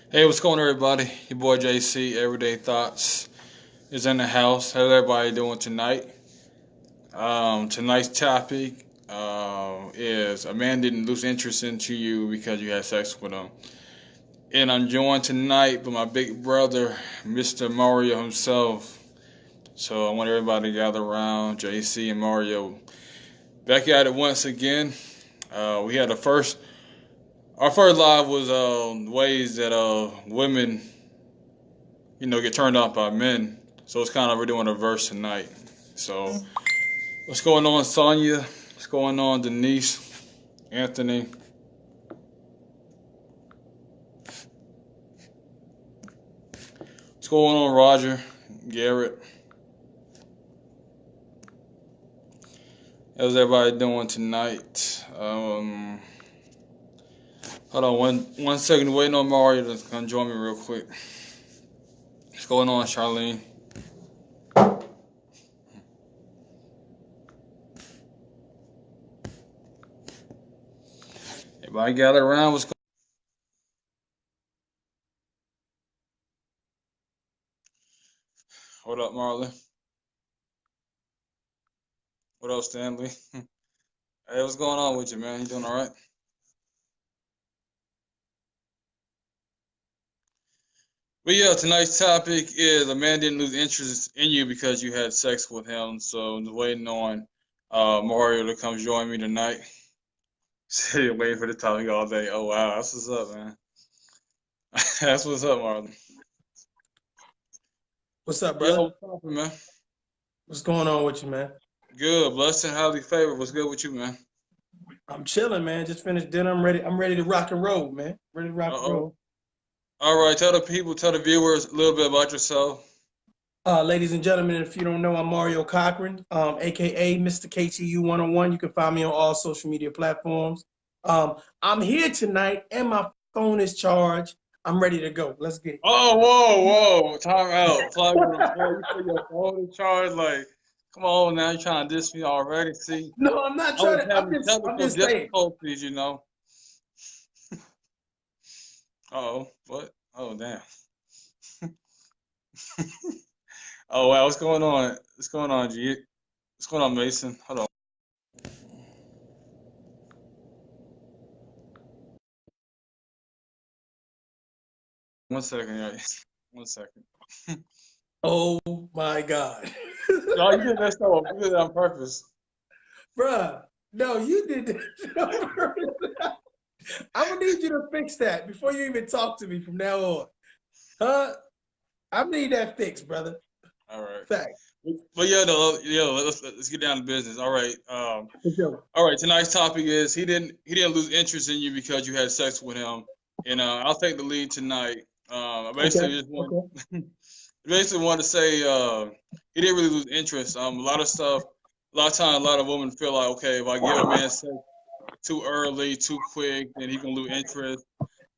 Hey, what's going on, everybody? Your boy JC, Everyday Thoughts, is in the house. How's everybody doing tonight? Tonight's topic is a man didn't lose interest into you because you had sex with him. And I'm joined tonight by my big brother, Mr. Mario himself. So I want everybody to gather around JC and Mario. Back at it once again. We had our first live was ways that women get turned off by men. So it's kind of we're doing a verse tonight. So what's going on, Sonya? What's going on, Denise, Anthony? What's going on, Roger, Garrett? How's everybody doing tonight? Hold on one second. Waiting on Mario to come join me real quick. What's going on, Charlene? Everybody gather around. What up, Marlon? What up, Stanley? Hey, what's going on with you, man? You doing all right? But yeah, tonight's topic is a man didn't lose interest in you because you had sex with him. So I'm waiting on Mario to come join me tonight. Sitting waiting for the topic all day. Oh wow, that's what's up, man. That's what's up, Marlon. What's up, Yo, brother? what's up, man? What's going on with you, man? Good, blessed and highly favored. What's good with you, man? I'm chilling, man. Just finished dinner. I'm ready. I'm ready to rock and roll, man. Ready to Uh rock and oh. roll. All right, tell the people, tell the viewers a little bit about yourself. Ladies and gentlemen, if you don't know, I'm Mario Cochran, aka Mr. KTU 101. You can find me on all social media platforms. I'm here tonight, and my phone is charged. I'm ready to go. Let's get Oh, whoa. Time out. Plug with the plug. You put your phone in charge. Like, come on now. You trying to diss me already? See, No, I'm not I was trying to. having I'm technical just saying. difficulties. Oh, what? Oh, damn. Oh, wow. What's going on? What's going on, G? What's going on, Mason? Hold on. 1 second, guys. 1 second. Oh my God, No, you did that stuff. You did that on purpose. bruh. No, you did this. I'm gonna need you to fix that before you even talk to me from now on. Huh? I need that fixed, brother. All right. Fact. But yeah, no, yeah. Let's get down to business. All right. For sure. All right. Tonight's topic is he didn't lose interest in you because you had sex with him, and I'll take the lead tonight. I Okay. basically just want Okay. basically want to say he didn't really lose interest. A lot of stuff. A lot of times, a lot of women feel like, okay, if I give a man sex too early, too quick, then he can lose interest.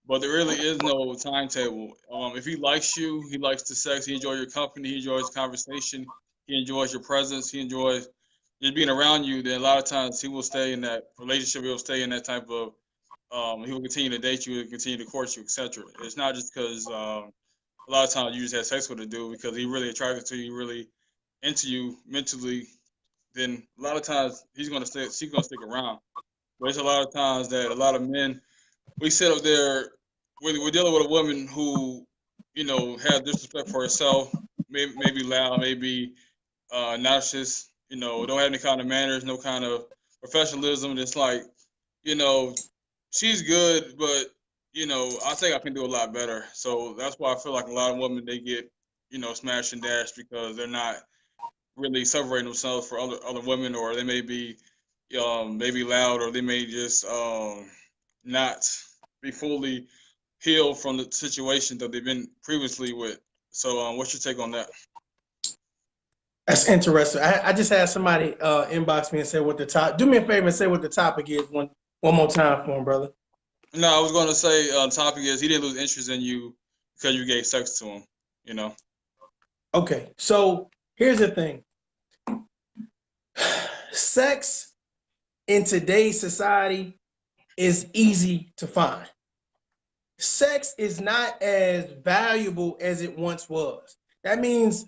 But there really is no timetable. If he likes you, he likes the sex, he enjoys your company, he enjoys conversation, he enjoys your presence, he enjoys just being around you, then a lot of times he will stay in that relationship, he'll stay in that type of he will continue to date you, he'll continue to court you, etc. It's not just because a lot of times you just had sex with a dude because he really attracted to you, really into you mentally, then a lot of times she's gonna stick around. But it's a lot of times that a lot of men we sit up there, we're dealing with a woman who, has disrespect for herself, maybe loud, maybe nauseous, don't have any kind of manners, no kind of professionalism. It's like, you know, she's good, but I think I can do a lot better. So that's why I feel like a lot of women they get, smashed and dashed because they're not really separating themselves for other women, or they may be, maybe loud, or they may just not be fully healed from the situation that they've been previously with. So, what's your take on that? That's interesting. I just had somebody inbox me and say what the top. Do me a favor and say what the topic is one more time for him, brother. No, I was going to say topic is he didn't lose interest in you because you gave sex to him. You know. Okay. So here's the thing. Sex in today's society is easy to find. sex is not as valuable as it once was. That means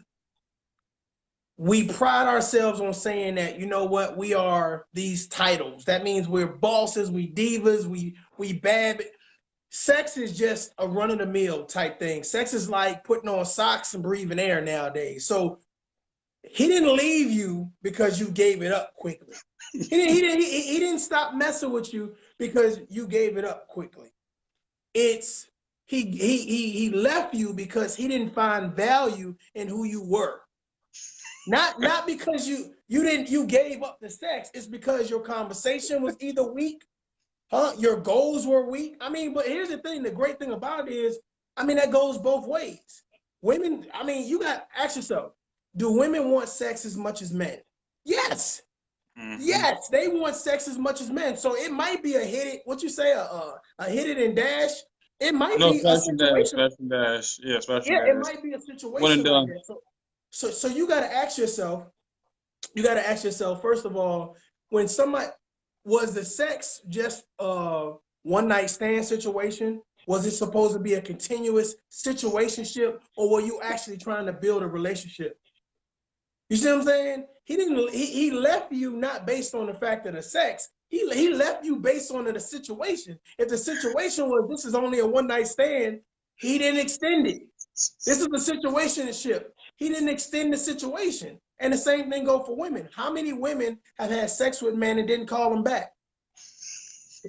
we pride ourselves on saying that, you know what, we are these titles. That means we're bosses, we divas, we bad. Sex is just a run of the mill type thing. Sex is like putting on socks and breathing air nowadays. So he didn't leave you because you gave it up quickly. He didn't stop messing with you because you gave it up quickly. It's he left you because he didn't find value in who you were. Not because you gave up the sex. It's because your conversation was either weak, your goals were weak. I mean, but here's the thing, the great thing about it is, I mean, that goes both ways. Women, I mean, you got to ask yourself, do women want sex as much as men? Yes. Yes, they want sex as much as men. So it might be a hit it, what you say, a hit it and dash. It might No, be a smash and dash, situation. smash and dash. Yeah, smash and Yeah, it dash. might be a One and situation like done. that. So you got to ask yourself, first of all, when somebody, was the sex just a one night stand situation? Was it supposed to be a continuous situationship, or were you actually trying to build a relationship? You see what I'm saying? He didn't. He left you not based on the fact of the sex. He left you based on the situation. If the situation was this is only a one night stand, he didn't extend it. This is a situationship. He didn't extend the situation. And the same thing go for women. How many women have had sex with men and didn't call them back?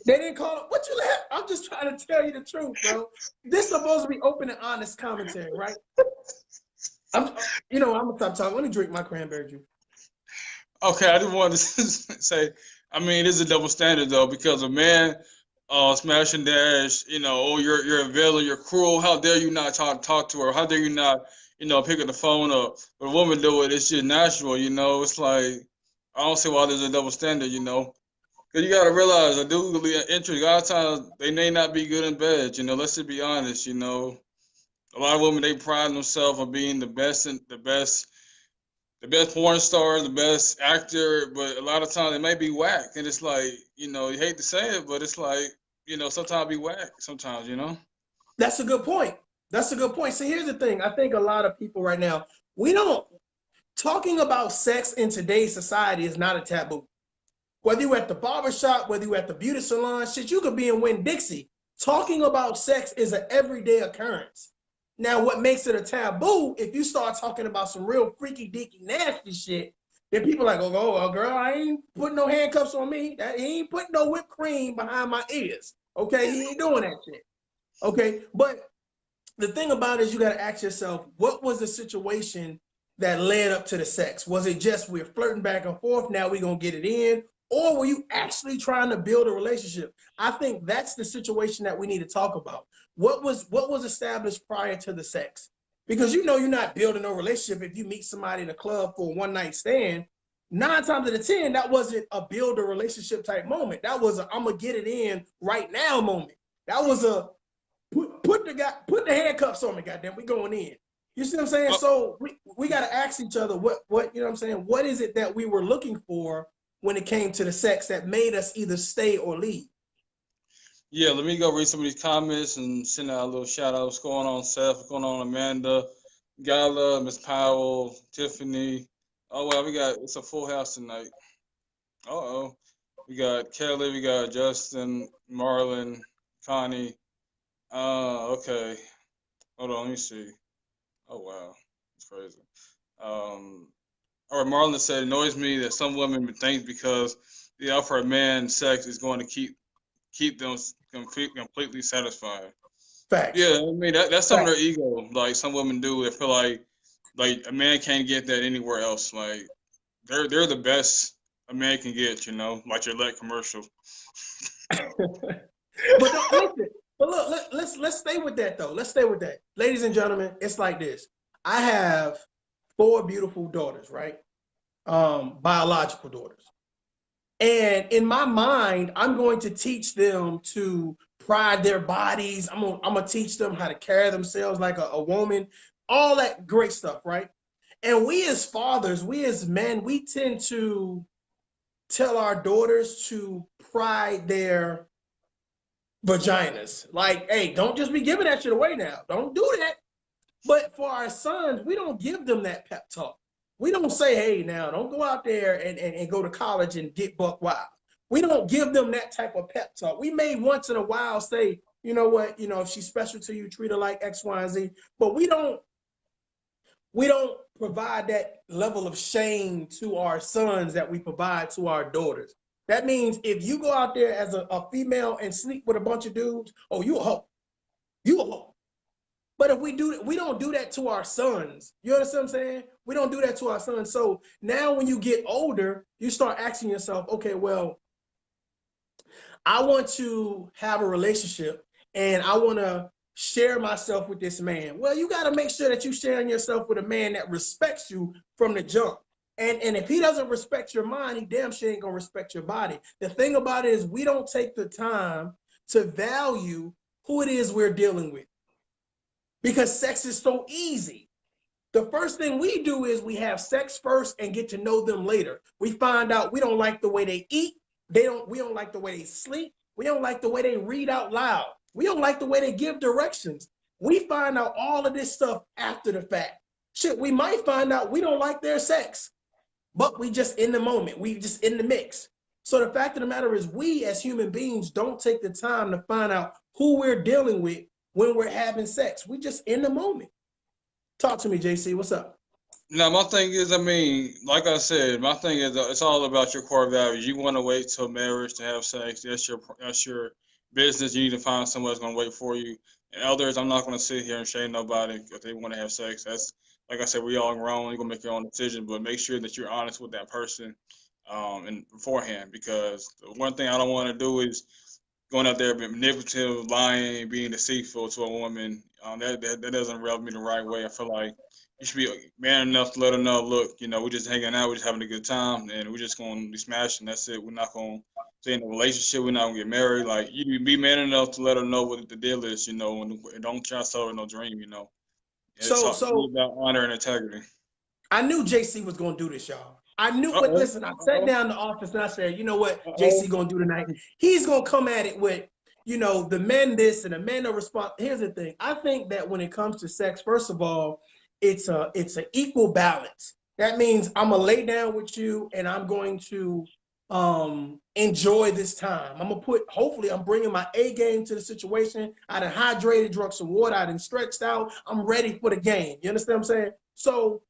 They didn't call them. What you laugh? I'm just trying to tell you the truth, bro. This is supposed to be open and honest commentary, right? I'm gonna stop talking. Let me drink my cranberry juice. Okay, I just wanted to say, I mean, it is a double standard though, because a man, smash and dash, oh, you're a villain, you're cruel. How dare you not talk to her? How dare you not, pick up the phone up? But a woman do it, it's just natural, It's like I don't see why there's a double standard, Because you got to realize, a dude really interest. A lot of times they may not be good in bed, Let's just be honest, A lot of women they pride themselves on being the best and the best porn star, the best actor, but a lot of times it may be whack, and it's like you hate to say it, but it's like sometimes be whack, sometimes. That's a good point. That's a good point. So here's the thing. I think a lot of people right now, we don't talking about sex in today's society is not a taboo. Whether you're at the barbershop, whether you're at the beauty salon, shit, you could be in Winn-Dixie. Talking about sex is an everyday occurrence. Now, what makes it a taboo, if you start talking about some real freaky, deaky, nasty shit, then people are like, oh, girl, I ain't putting no handcuffs on me. He ain't putting no whipped cream behind my ears. Okay, he ain't doing that shit. Okay, but the thing about it is you got to ask yourself, what was the situation that led up to the sex? Was it just we're flirting back and forth, now we're going to get it in? Or were you actually trying to build a relationship? I think that's the situation that we need to talk about. What was established prior to the sex? Because you're not building a relationship if you meet somebody in a club for a one night stand. 9 times out of 10, that wasn't a build a relationship type moment. That was a I'm gonna get it in right now moment. That was a put the handcuffs on me, goddamn, we going in. You see what I'm saying? So we got to ask each other what you know what I'm saying. What is it that we were looking for when it came to the sex that made us either stay or leave? Yeah, let me go read some of these comments and send out a little shout out. What's going on, Seth? What's going on, Amanda, Gala, Miss Powell, Tiffany? Oh wow, it's a full house tonight. Oh, we got Kelly, we got Justin, Marlon, Connie. Okay. Hold on, let me see. Oh wow, it's crazy. All right, Marlon said, it annoys me that some women think because they offer a man sex is going to keep them completely satisfied. Facts. Yeah, I mean that's some of their ego. Like some women do, they feel like a man can't get that anywhere else. Like they're the best a man can get, like your leg commercial. But listen, but look, let's stay with that though. Let's stay with that, ladies and gentlemen. It's like this. I have 4 beautiful daughters, right? Biological daughters. And in my mind, I'm going to teach them to pride their bodies. I'm gonna teach them how to carry themselves like a woman, all that great stuff, right? And we as fathers, we as men, we tend to tell our daughters to pride their vaginas. Like, hey, don't just be giving that shit away now. Don't do that. But for our sons, we don't give them that pep talk. We don't say, hey, now don't go out there and go to college and get buck wild. We don't give them that type of pep talk. We may once in a while say, you know what, if she's special to you, treat her like X, Y, and Z. But we don't provide that level of shame to our sons that we provide to our daughters. That means if you go out there as a female and sleep with a bunch of dudes, oh, you a hoe. You a hoe. But if we don't do that to our sons. You understand what I'm saying? We don't do that to our sons. So now when you get older, you start asking yourself, okay, well, I want to have a relationship and I want to share myself with this man. Well, you got to make sure that you're sharing yourself with a man that respects you from the jump. And if he doesn't respect your mind, he damn sure ain't going to respect your body. The thing about it is we don't take the time to value who it is we're dealing with because sex is so easy. The first thing we do is we have sex first and get to know them later. We find out we don't like the way they eat. We don't like the way they sleep. We don't like the way they read out loud. We don't like the way they give directions. We find out all of this stuff after the fact. Shit, we might find out we don't like their sex, but we just in the moment. We just in the mix. So the fact of the matter is we as human beings don't take the time to find out who we're dealing with when we're having sex. We just in the moment. Talk to me, JC. What's up? Now, my thing is, I mean, like I said, my thing is, it's all about your core values. You want to wait till marriage to have sex. That's your business. You need to find someone that's going to wait for you. And others, I'm not going to sit here and shame nobody if they want to have sex. That's like I said, we all grown. You're gonna make your own decision, but make sure that you're honest with that person, and beforehand. Because the one thing I don't want to do is going out there being manipulative, lying, being deceitful to a woman. That doesn't rub me the right way. I feel like you should be man enough to let her know, look, we're just hanging out, we're just having a good time, and we're just going to be smashing. That's it. We're not going to stay in a relationship. We're not going to get married. Like, you be man enough to let her know what the deal is, and don't try to sell her no dream, It's So about honor and integrity. I knew JC was gonna do this, y'all. I knew, but Uh-oh. listen, I sat down in the office and I said, you know what Uh-oh. JC gonna do tonight? He's gonna come at it with, the men this and the men no response. Here's the thing. I think that when it comes to sex, first of all, it's an equal balance. That means I'm gonna lay down with you and I'm going to enjoy this time. Hopefully I'm bringing my A game to the situation. I done hydrated, drunk some water, I done stretched out. I'm ready for the game. You understand what I'm saying? So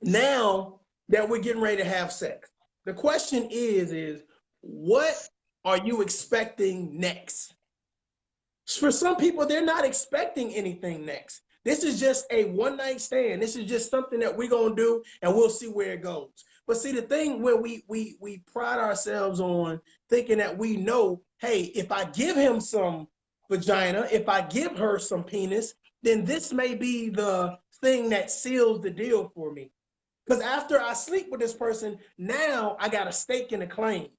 now that we're getting ready to have sex, the question is what are you expecting next? For some people, they're not expecting anything next. This is just a one-night stand. This is just something that we're gonna do and we'll see where it goes. But see, the thing where we pride ourselves on thinking that we know, hey, if I give him some vagina, if I give her some penis, then this may be the thing that seals the deal for me. Because after I sleep with this person, now I got a stake in the claim.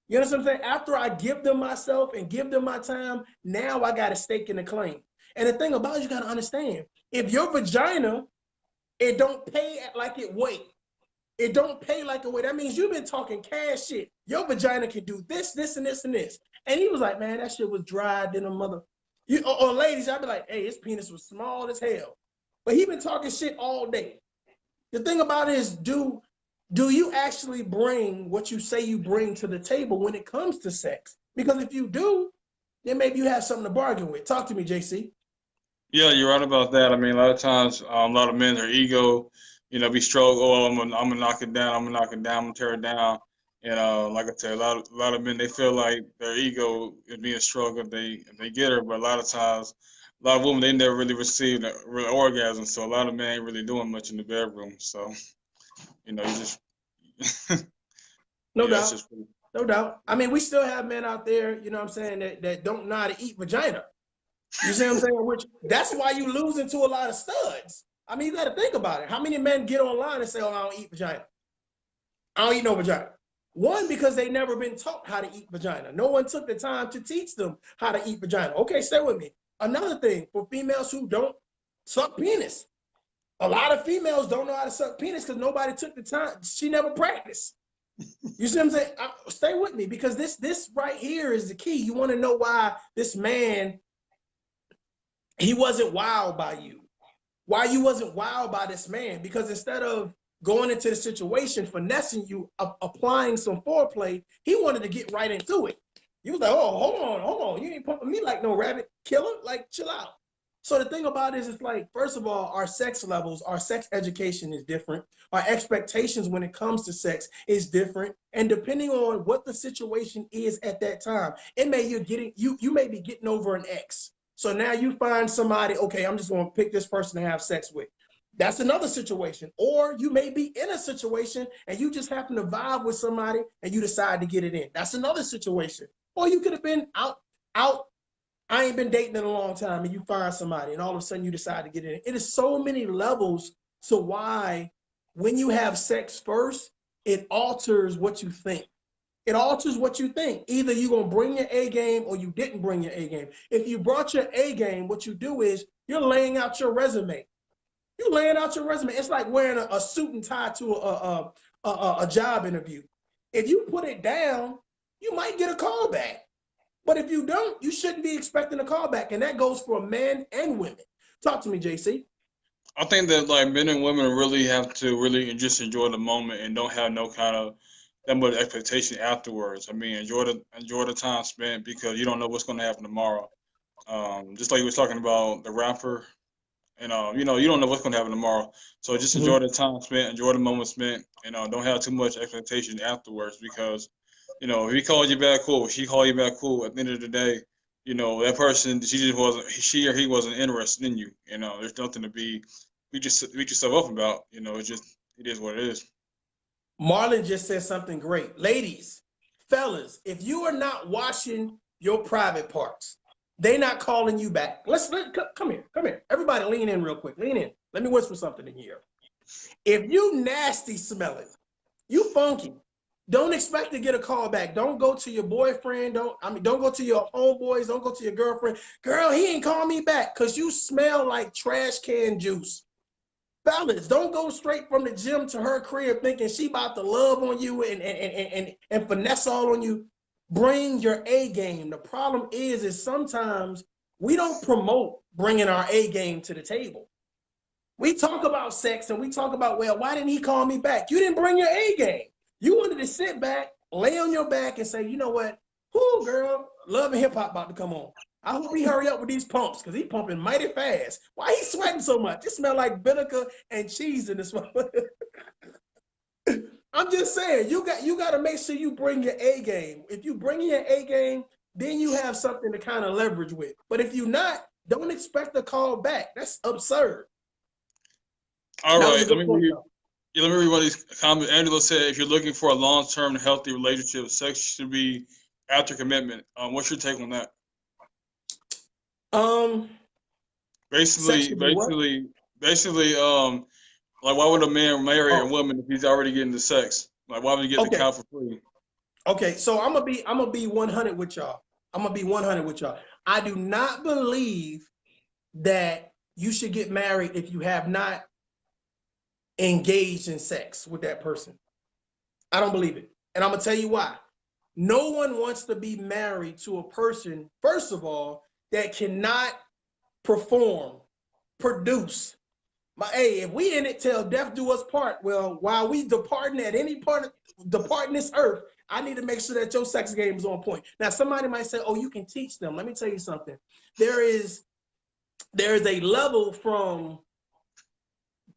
You understand what I'm saying? After I give them myself and give them my time, now I got a stake in the claim. And the thing about it, you got to understand, if your vagina, it don't pay like it weight. It don't pay like it weight. That means you've been talking cash shit. Your vagina can do this, this, and this, and this. And he was like, man, that shit was dried in a mother. Or ladies, I'd be like, hey, his penis was small as hell. But he been talking shit all day. The thing about it is, do you actually bring what you say you bring to the table when it comes to sex? Because if you do, then maybe you have something to bargain with. Talk to me, JC. Yeah, you're right about that. I mean, a lot of times, a lot of men, their ego, be strong. Oh, I'm gonna knock it down. I'm gonna knock it down. I'm gonna tear it down. And like I said, a lot of men, they feel like their ego is being stroked if they get her. But a lot of times, a lot of women, they never really receive a real orgasm. So a lot of men ain't really doing much in the bedroom. So you just No yeah, it's doubt. just pretty. No doubt. I mean, we still have men out there, you know what I'm saying, that don't know how to eat vagina. You see what I'm saying? Which that's why you losing to a lot of studs. I mean, you got to think about it. How many men get online and say, oh, I don't eat vagina? I don't eat no vagina. One, because they never been taught how to eat vagina. No one took the time to teach them how to eat vagina. Okay, stay with me. Another thing, for females who don't suck penis, a lot of females don't know how to suck penis because nobody took the time. She never practiced. You see what I'm saying? Stay with me, because this right here is the key. You want to know why this man, he wasn't wowed by you. Why you wasn't wowed by this man? Because instead of going into the situation, finessing you, applying some foreplay, he wanted to get right into it. You was like, oh, hold on. You ain't pumping me like no rabbit killer. Like, chill out. So the thing about it is, it's like, first of all, our sex levels, our sex education is different. Our expectations when it comes to sex is different. And depending on what the situation is at that time, it may you may be getting over an ex. So now you find somebody, okay, I'm just going to pick this person to have sex with. That's another situation. Or you may be in a situation and you just happen to vibe with somebody and you decide to get it in. That's another situation. Or you could have been out. I ain't been dating in a long time, and you find somebody and all of a sudden you decide to get in. It is so many levels to why when you have sex first, it alters what you think. It alters what you think. Either you're going to bring your A game or you didn't bring your A game. If you brought your A game, what you do is you're laying out your resume. You're laying out your resume. It's like wearing a suit and tie to a job interview. If you put it down, you might get a call back. But if you don't, you shouldn't be expecting a call back. And that goes for men and women. Talk to me, JC. I think that like men and women really have to really just enjoy the moment and don't have no kind of that much expectation afterwards. I mean, enjoy the time spent because you don't know what's going to happen tomorrow. Just like you was talking about the rapper, and you know, you don't know what's going to happen tomorrow. So just enjoy the time spent, enjoy the moment spent, and don't have too much expectation afterwards because you know if he called you back cool, she called you back cool. At the end of the day, you know that person she or he wasn't interested in you. You know, there's nothing to beat yourself up about. You know, it is what it is. Marlon just said something great. Ladies, fellas, if you are not washing your private parts, they not calling you back. Come here. Everybody lean in real quick. Lean in. Let me whisper something in here. If you nasty smelling, you funky, don't expect to get a call back. Don't go to your boyfriend. Don't go to your homeboys. Don't go to your girlfriend. Girl, he ain't call me back because you smell like trash can juice. Fellas, don't go straight from the gym to her crib thinking she about to love on you and finesse all on you. Bring your A game. The problem is sometimes we don't promote bringing our A game to the table. We talk about sex and we talk about, well, why didn't he call me back? You didn't bring your A game. You wanted to sit back, lay on your back and say, you know what? Whoo, girl, Love and Hip Hop about to come on. I hope he hurry up with these pumps because he pumping mighty fast. Why he sweating so much? It smell like vinegar and cheese in this one. I'm just saying, you got to make sure you bring your A game. If you bring your A game, then you have something to kind of leverage with. But if you're not, don't expect a call back. That's absurd. All right, let me read one of these comments. Angela said, if you're looking for a long-term healthy relationship, sex should be after commitment. What's your take on that? Basically, like why would a man marry a woman if he's already getting the sex? Like why would he get the cow for free? Okay, so I'm gonna be 100 with y'all. I do not believe that you should get married if you have not engaged in sex with that person. I don't believe it. And I'm gonna tell you why. No one wants to be married to a person, first of all, that cannot perform, produce. If we in it till death do us part, well, while we departing at any part of departing this earth, I need to make sure that your sex game is on point. Now, somebody might say, oh, you can teach them. Let me tell you something. There is a level from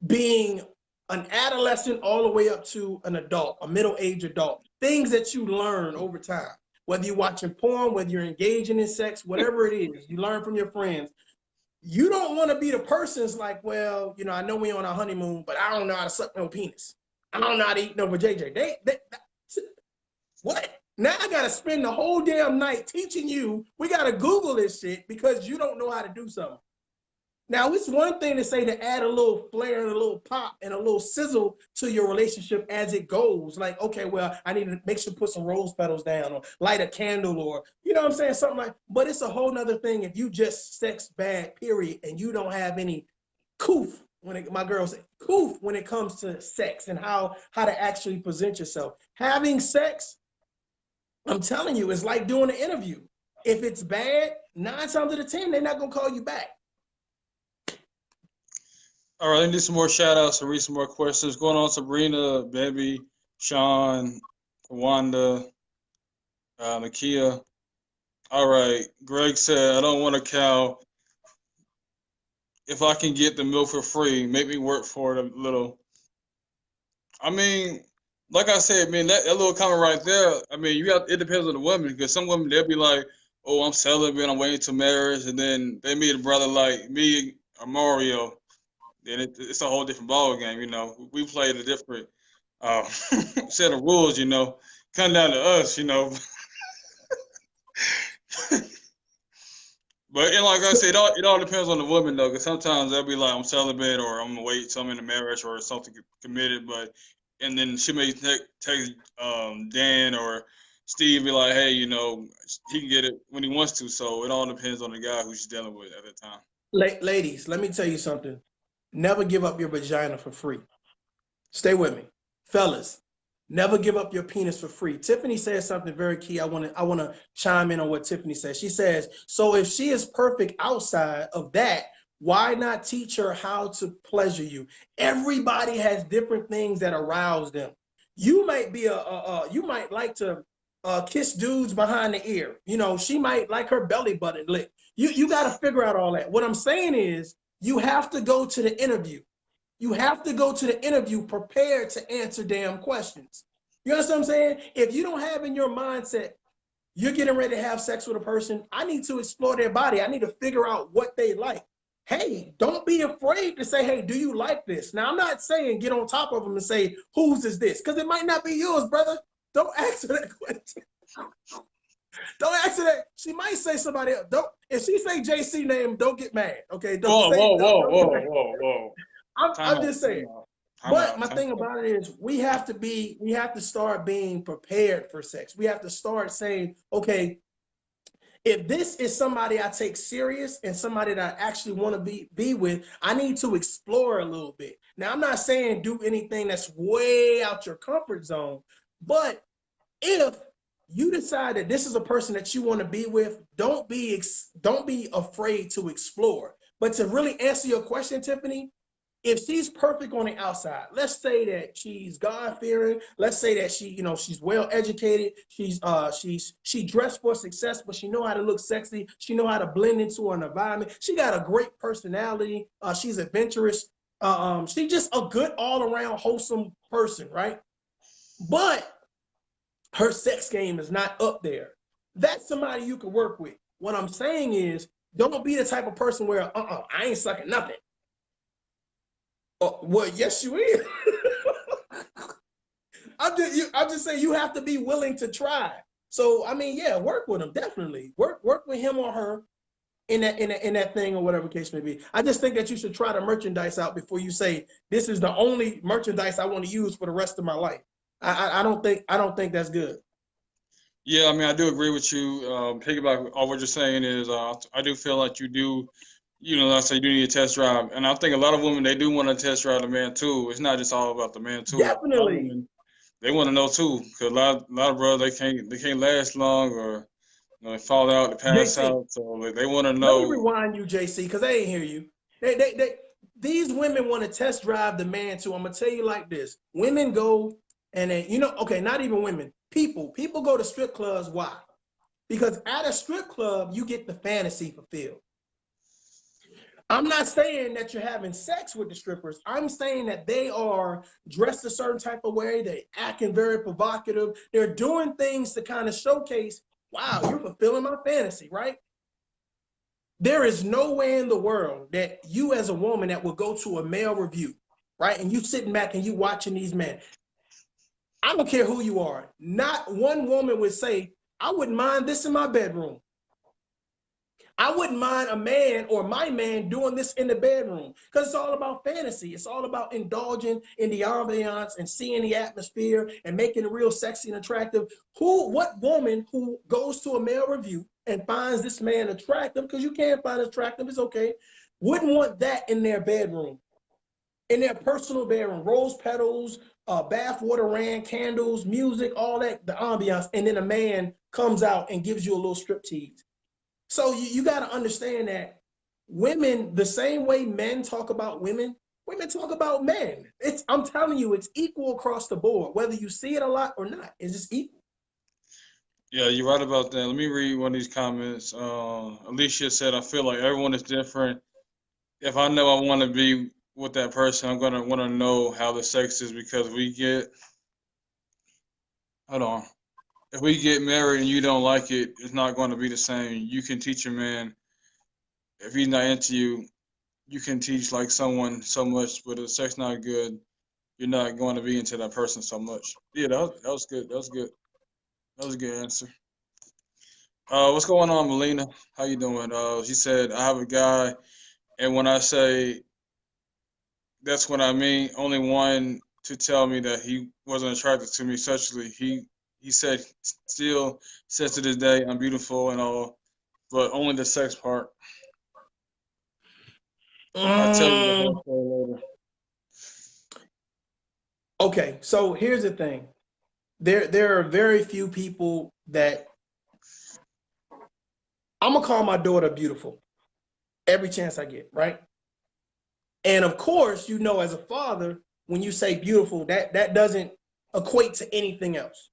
being an adolescent all the way up to an adult, a middle-aged adult. Things that you learn over time, whether you're watching porn, whether you're engaging in sex, whatever it is, you learn from your friends. You don't want to be the person's like, well, you know, I know we on our honeymoon, but I don't know how to suck no penis. I don't know how to eat no vajayjay. What? Now I got to spend the whole damn night teaching you. We got to Google this shit because you don't know how to do something. Now, it's one thing to say to add a little flair and a little pop and a little sizzle to your relationship as it goes. Like, okay, well, I need to make sure to put some rose petals down or light a candle or, you know what I'm saying? Something like, but it's a whole nother thing if you just sex bad, period, and you don't have any coof my girl said, coof when it comes to sex and how to actually present yourself. Having sex, I'm telling you, it's like doing an interview. If it's bad, 9 times out of 10, they're not gonna call you back. All right, I need some more shout outs and read some more questions. Going on, Sabrina, Baby, Sean, Wanda, Nakia. All right, Greg said, I don't want a cow. If I can get the milk for free, make me work for it a little. I mean, like I said, man, that little comment right there, I mean, it depends on the woman, because some women, they'll be like, oh, I'm celibate, I'm waiting to marriage, and then they meet a brother like me or Mario, then it's a whole different ball game, you know. We played a different set of rules, you know. Come down to us, you know. But and like I said, it all depends on the woman though, because sometimes they'll be like, I'm celibate, or I'm gonna wait till I'm in a marriage or something committed. But and then she may text Dan or Steve, be like, hey, you know, he can get it when he wants to. So it all depends on the guy who she's dealing with at the time. Ladies, let me tell you something. Never give up your vagina for free. Stay with me, fellas. Never give up your penis for free. Tiffany says something very key. I want to chime in on what Tiffany says. She says, so if she is perfect outside of that, why not teach her how to pleasure you? Everybody has different things that arouse them. You might be you might like to kiss dudes behind the ear. You know, she might like her belly button licked. You got to figure out all that. What I'm saying is, you have to go to the interview. You have to go to the interview prepared to answer damn questions. You understand what I'm saying? If you don't have in your mindset, you're getting ready to have sex with a person, I need to explore their body. I need to figure out what they like. Hey, don't be afraid to say, hey, do you like this? Now, I'm not saying get on top of them and say, whose is this? Because it might not be yours, brother. Don't answer that question. Don't answer that. She might say somebody else. Don't. If she say JC name, don't get mad. Okay. Don't Whoa. I'm just saying. But my thing about it is we have to start being prepared for sex. We have to start saying, okay, if this is somebody I take serious and somebody that I actually want to be with, I need to explore a little bit. Now, I'm not saying do anything that's way out your comfort zone, but if you decide that this is a person that you want to be with, don't be afraid to explore. But to really answer your question, Tiffany, if she's perfect on the outside, let's say that she's God-fearing, let's say that she's well educated, she dressed for success, but she know how to look sexy, she know how to blend into an environment, she got a great personality, she's adventurous, she's just a good all-around wholesome person, right? But her sex game is not up there. That's somebody you can work with. What I'm saying is, don't be the type of person where, I ain't sucking nothing. Well, yes, you is. I'm just saying you have to be willing to try. So, I mean, yeah, work with him, definitely. Work with him or her in that thing or whatever case may be. I just think that you should try the merchandise out before you say, this is the only merchandise I want to use for the rest of my life. I don't think that's good. Yeah, I mean, I do agree with you. Piggyback on what you're saying is, I do feel like you do, I say you do need a test drive, and I think a lot of women, they do want to test drive the man too. It's not just all about the man too. Definitely, women, they want to know too, because a lot of brothers they can't last long, or they fall out, they pass out, so they want to know. Let me rewind you, JC, because I ain't hear you. These women want to test drive the man too. I'm gonna tell you like this: women go and okay, not even women. People go to strip clubs. Why? Because at a strip club, you get the fantasy fulfilled. I'm not saying that you're having sex with the strippers. I'm saying that they are dressed a certain type of way. They're acting very provocative. They're doing things to kind of showcase, wow, you're fulfilling my fantasy, right? There is no way in the world that you as a woman that will go to a male review, right? And you sitting back and you watching these men. I don't care who you are. Not one woman would say, I wouldn't mind this in my bedroom. I wouldn't mind a man or my man doing this in the bedroom, because it's all about fantasy. It's all about indulging in the ambiance and seeing the atmosphere and making it real sexy and attractive. What woman who goes to a male review and finds this man attractive, because you can find attractive, it's okay, wouldn't want that in their bedroom? in their personal bedroom, rose petals, bath water ran, candles, music, all that, the ambiance, and then a man comes out and gives you a little striptease. So you got to understand that women, the same way men talk about women, women talk about men. I'm telling you, it's equal across the board, whether you see it a lot or not. It's just equal. Yeah, you're right about that. Let me read one of these comments. Alicia said, "I feel like everyone is different. If I know I want to be with that person, I'm gonna want to know how the sex is because hold on, if we get married and you don't like it, it's not going to be the same. You can teach a man if he's not into you. You can teach like someone so much, but if the sex not good, you're not going to be into that person so much." Yeah, that was good. That was good. That was a good answer. What's going on, Melina? How you doing? She said, "I have a guy, and when I say that's what I mean, only one to tell me that he wasn't attracted to me sexually. He said still says to this day I'm beautiful and all, but only the sex part. I'll tell you the whole story later." Okay, so here's the thing. There are very few people that I'm gonna call my daughter beautiful every chance I get, right? And of course, you know, as a father, when you say beautiful, that doesn't equate to anything else.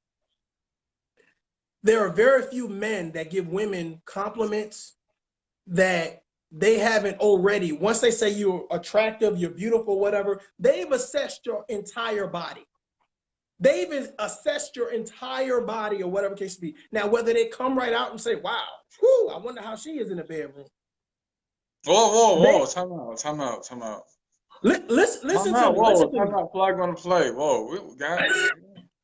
There are very few men that give women compliments that they haven't already. Once they say you're attractive, you're beautiful, whatever, they've assessed your entire body. They've assessed your entire body or whatever case be. Now, whether they come right out and say, wow, whew, I wonder how she is in the bedroom. Whoa! Time out! Time out! Time out! Listen Time to out! me. Whoa! Listen to Time me. out! Flag on the play! Whoa!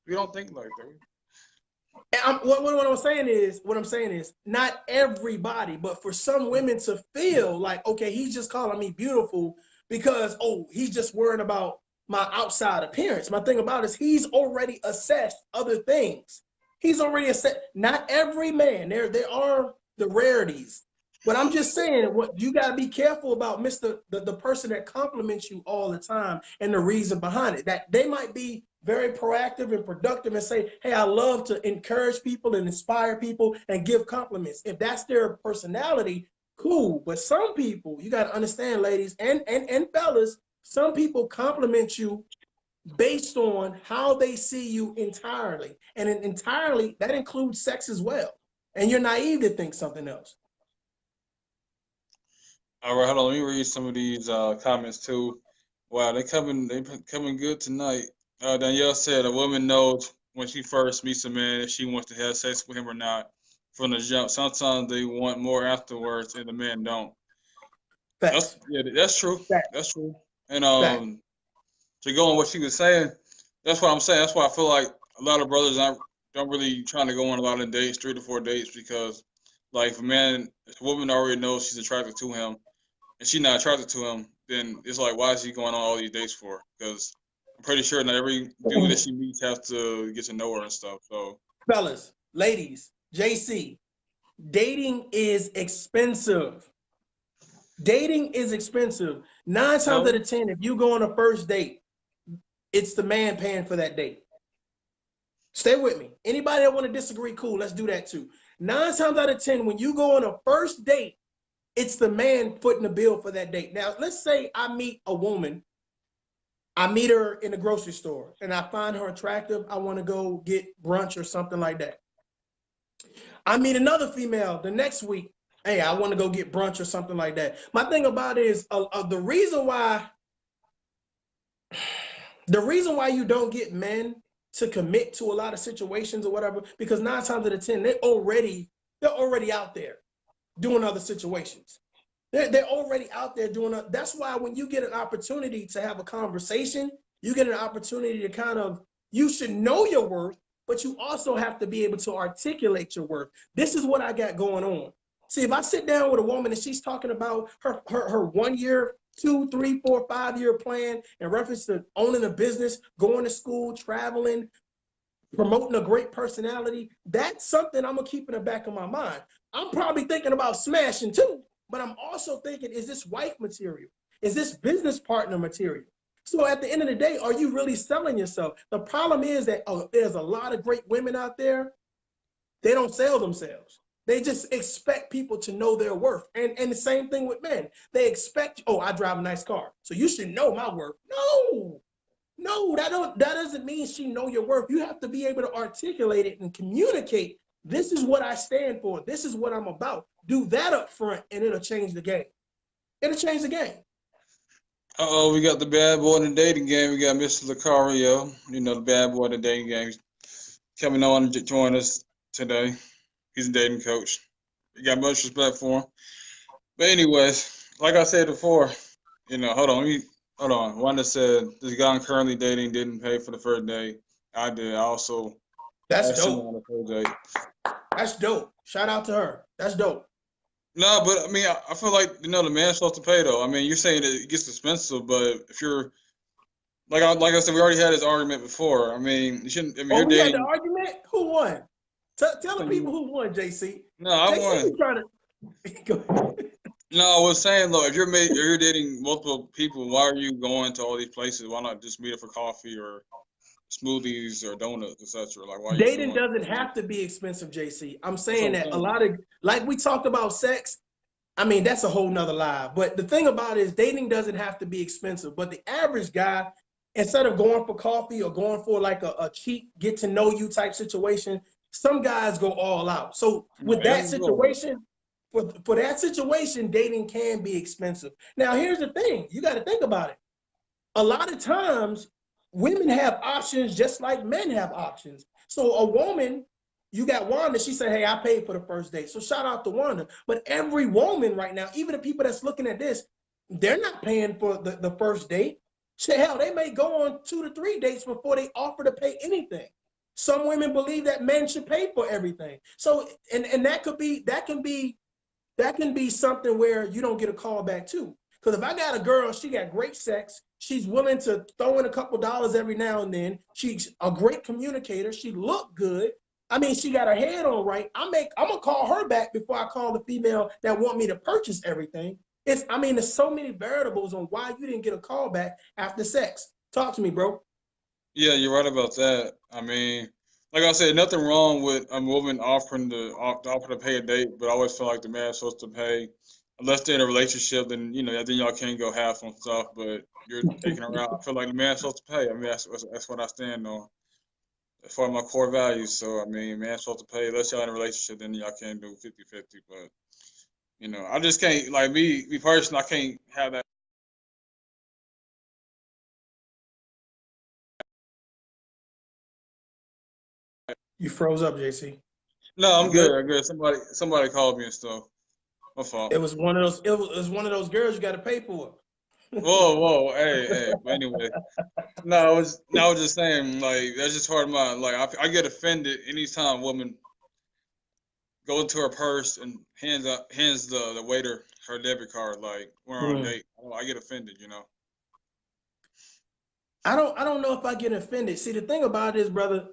We don't think like that. What I'm saying is, not everybody, but for some women to feel like, okay, he's just calling me beautiful because, oh, he's just worried about my outside appearance. My thing about it is he's already assessed other things. He's already assessed. Not every man. There are the rarities. But I'm just saying, what you got to be careful about, the person that compliments you all the time and the reason behind it. That they might be very proactive and productive and say, hey, I love to encourage people and inspire people and give compliments. If that's their personality, cool. But some people, you got to understand, ladies and fellas, some people compliment you based on how they see you entirely. And entirely, that includes sex as well. And you're naive to think something else. All right, hold on. Let me read some of these comments too. Wow, they coming good tonight. Danielle said a woman knows when she first meets a man if she wants to have sex with him or not from the jump. Sometimes they want more afterwards, and the man don't. Facts. That's true. Facts. That's true. And Facts. to go on what she was saying, that's what I'm saying. That's why I feel like a lot of brothers don't really trying to go on a lot of dates, 3 to 4 dates, because like if a woman already knows she's attracted to him and she's not attracted to him, then it's like, why is he going on all these dates for? Because I'm pretty sure not every dude that she meets has to get to know her and stuff. So, fellas, ladies, JC, dating is expensive. Dating is expensive. 9 times out of 10, if you go on a first date, it's the man paying for that date. Stay with me. Anybody that want to disagree, cool, let's do that too. 9 times out of 10, when you go on a first date, it's the man footing the bill for that date. Now, let's say I meet a woman. I meet her in the grocery store and I find her attractive. I want to go get brunch or something like that. I meet another female the next week. Hey, I want to go get brunch or something like that. My thing about it is the reason why you don't get men to commit to a lot of situations or whatever, because 9 times out of 10, they're already out there doing other situations. They're already out there doing it. That's why when you get an opportunity to have a conversation, you get an opportunity to you should know your worth, but you also have to be able to articulate your worth. This is what I got going on. See, if I sit down with a woman and she's talking about her 1 year, 2, 3, 4, 5 year plan in reference to owning a business, going to school, traveling, promoting a great personality, that's something I'm gonna keep in the back of my mind. I'm probably thinking about smashing too, but I'm also thinking, is this wife material? Is this business partner material? So at the end of the day, are you really selling yourself? The problem is that there's a lot of great women out there. They don't sell themselves. They just expect people to know their worth. And the same thing with men. They expect, oh, I drive a nice car, so you should know my worth. No, no, that doesn't mean she know your worth. You have to be able to articulate it and communicate. This is what I stand for. This is what I'm about. Do that up front, and it'll change the game. It'll change the game. Uh-oh, we got the bad boy in the dating game. We got Mr. Lucario, you know, the bad boy in the dating game. He's coming on to join us today. He's a dating coach. We got much respect for him. But anyways, like I said before, you know, hold on. Wanda said this guy I'm currently dating didn't pay for the first date. I did. I also That's asked him dope. on the first date. That's dope. Shout out to her. That's dope. No, but I mean, I feel like, you know, the man's supposed to pay though. I mean, you're saying that it gets expensive, but if you're like I said, we already had this argument before. I mean, you shouldn't. I mean, Oh, you're we had the dating. argument? Who won? Tell the people who won, JC. No, I JC won. was trying to go ahead. No, I was saying, look, if you're dating multiple people, why are you going to all these places? Why not just meet up for coffee or smoothies or donuts, etc.? Like, why are you Dating doing? doesn't have to be expensive, JC. I'm That's what saying I'm that a saying. lot of, like we talked about sex, I mean, that's a whole nother lie. But the thing about it is dating doesn't have to be expensive. But the average guy, instead of going for coffee or going for like a cheap get to know you type situation, some guys go all out. So No, with that every girl. situation, for that situation, dating can be expensive. Now, here's the thing. You got to think about it. A lot of times women have options just like men have options. So a woman, you got Wanda, she said, hey, I paid for the first date. So shout out to Wanda. But every woman right now, even the people that's looking at this, they're not paying for the first date. Shit, hell, they may go on 2 to 3 dates before they offer to pay anything. Some women believe that men should pay for everything. So and that can be something where you don't get a call back too. Because if I got a girl, she got great sex, she's willing to throw in a couple dollars every now and then. She's a great communicator. She look good. I mean, she got her head on right. I'm gonna call her back before I call the female that want me to purchase everything. I mean, there's so many variables on why you didn't get a call back after sex. Talk to me, bro. Yeah, you're right about that. I mean, like I said, nothing wrong with a woman offering offer to pay a date, but I always feel like the man's supposed to pay. Unless they're in a relationship, then you know, then y'all can't go half on stuff. But you're taking her out. I feel like the man's supposed to pay. I mean, that's what I stand on. That's part of my core values. So I mean, man's supposed to pay. Unless y'all in a relationship, then y'all can't do 50-50. But you know, I just can't like me personally. I can't have that. You froze up, JC. No, You I'm good. good? I'm good. Somebody called me and stuff. My fault. It was one of those. It was one of those girls you got to pay for. Whoa, hey. But anyway, no, I was just saying, like, that's just part of my, like, I get offended anytime a woman goes into her purse and hands the waiter her debit card, like, we're on a Mm. date. I get offended, you know. I don't know if I get offended. See, the thing about it is, brother,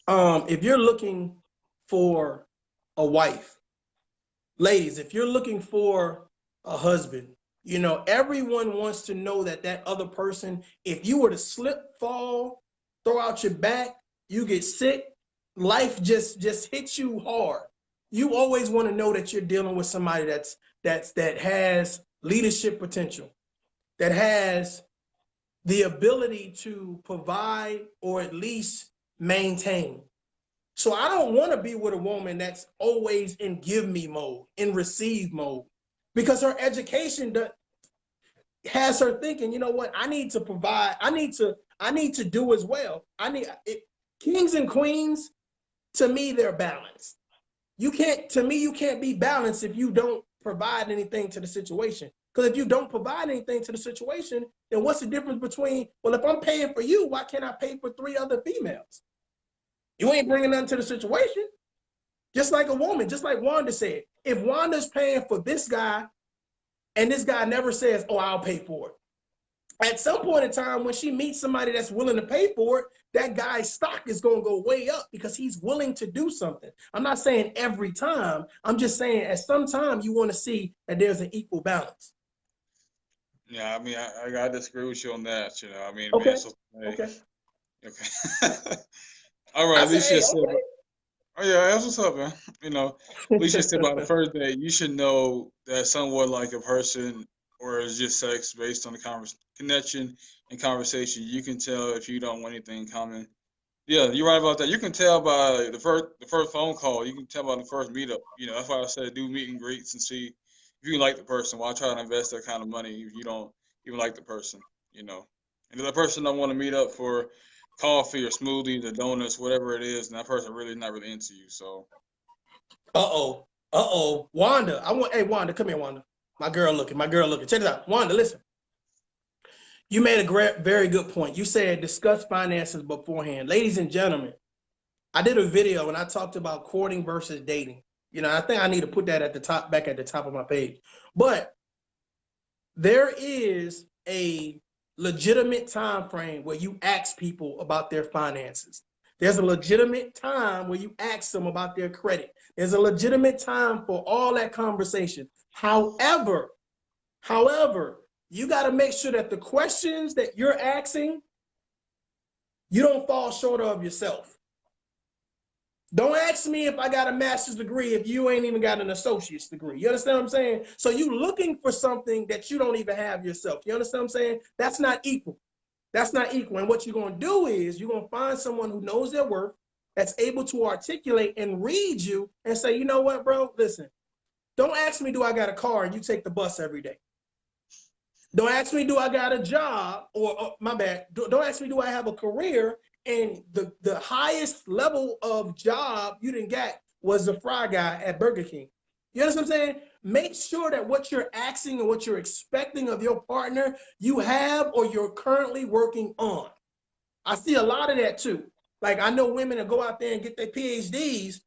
if you're looking for a wife, ladies, if you're looking for a husband, you know, everyone wants to know that that other person, if you were to slip, fall, throw out your back, you get sick, life just hits you hard. You always want to know that you're dealing with somebody that has leadership potential, that has the ability to provide or at least maintain. So I don't want to be with a woman that's always in give me mode, in receive mode, because her education has her thinking, you know what, I need to provide, I need to do as well. Kings and queens, to me, they're balanced. You can't be balanced if you don't provide anything to the situation. Because if you don't provide anything to the situation, then what's the difference between, well, if I'm paying for you, why can't I pay for 3 other females? You ain't bringing nothing to the situation. Just like a woman, just like Wanda said, if Wanda's paying for this guy and this guy never says, oh, I'll pay for it. At some point in time, when she meets somebody that's willing to pay for it, that guy's stock is going to go way up because he's willing to do something. I'm not saying every time. I'm just saying at some time you want to see that there's an equal balance. Yeah, I mean, I gotta disagree with you on that. You know, I mean, man, Okay. so hey, Okay. okay. All right, I at said, least you hey, said, oh yeah, that's what's up, man. You know, at least you said about the okay. first date, you should know that somewhat like a person or it's just sex based on the connection and conversation. You can tell if you don't want anything in common. Yeah, you're right about that. You can tell by the first phone call. You can tell by the first meetup. You know, that's why I said do meet and greets and see if you like the person. Why try to invest that kind of money if you don't even like the person? You know, and if that person don't want to meet up for coffee or smoothies or donuts, whatever it is, and that person really not really into you. So Uh-oh. Uh-oh. Wanda. Hey, Wanda, come here, Wanda. My girl looking. My girl looking. Check this out. Wanda, listen. You made a very good point. You said discuss finances beforehand. Ladies and gentlemen, I did a video and I talked about courting versus dating. You know, I think I need to put that at the top, back at the top of my page. But there is a legitimate time frame where you ask people about their finances. There's a legitimate time where you ask them about their credit. There's a legitimate time for all that conversation. However, you got to make sure that the questions that you're asking, you don't fall short of yourself. Don't ask me if I got a master's degree if you ain't even got an associate's degree. You understand what I'm saying? So you looking for something that you don't even have yourself. You understand what I'm saying? That's not equal. That's not equal. And what you're going to do is you're going to find someone who knows their worth, that's able to articulate and read you and say, you know what, bro, listen, don't ask me, do I got a car and you take the bus every day? Don't ask me, do I got a job or my bad. Don't ask me, do I have a career? And the highest level of job you didn't get was the fry guy at Burger King. You understand what I'm saying? Make sure that what you're asking and what you're expecting of your partner, you have or you're currently working on. I see a lot of that too. Like I know women that go out there and get their PhDs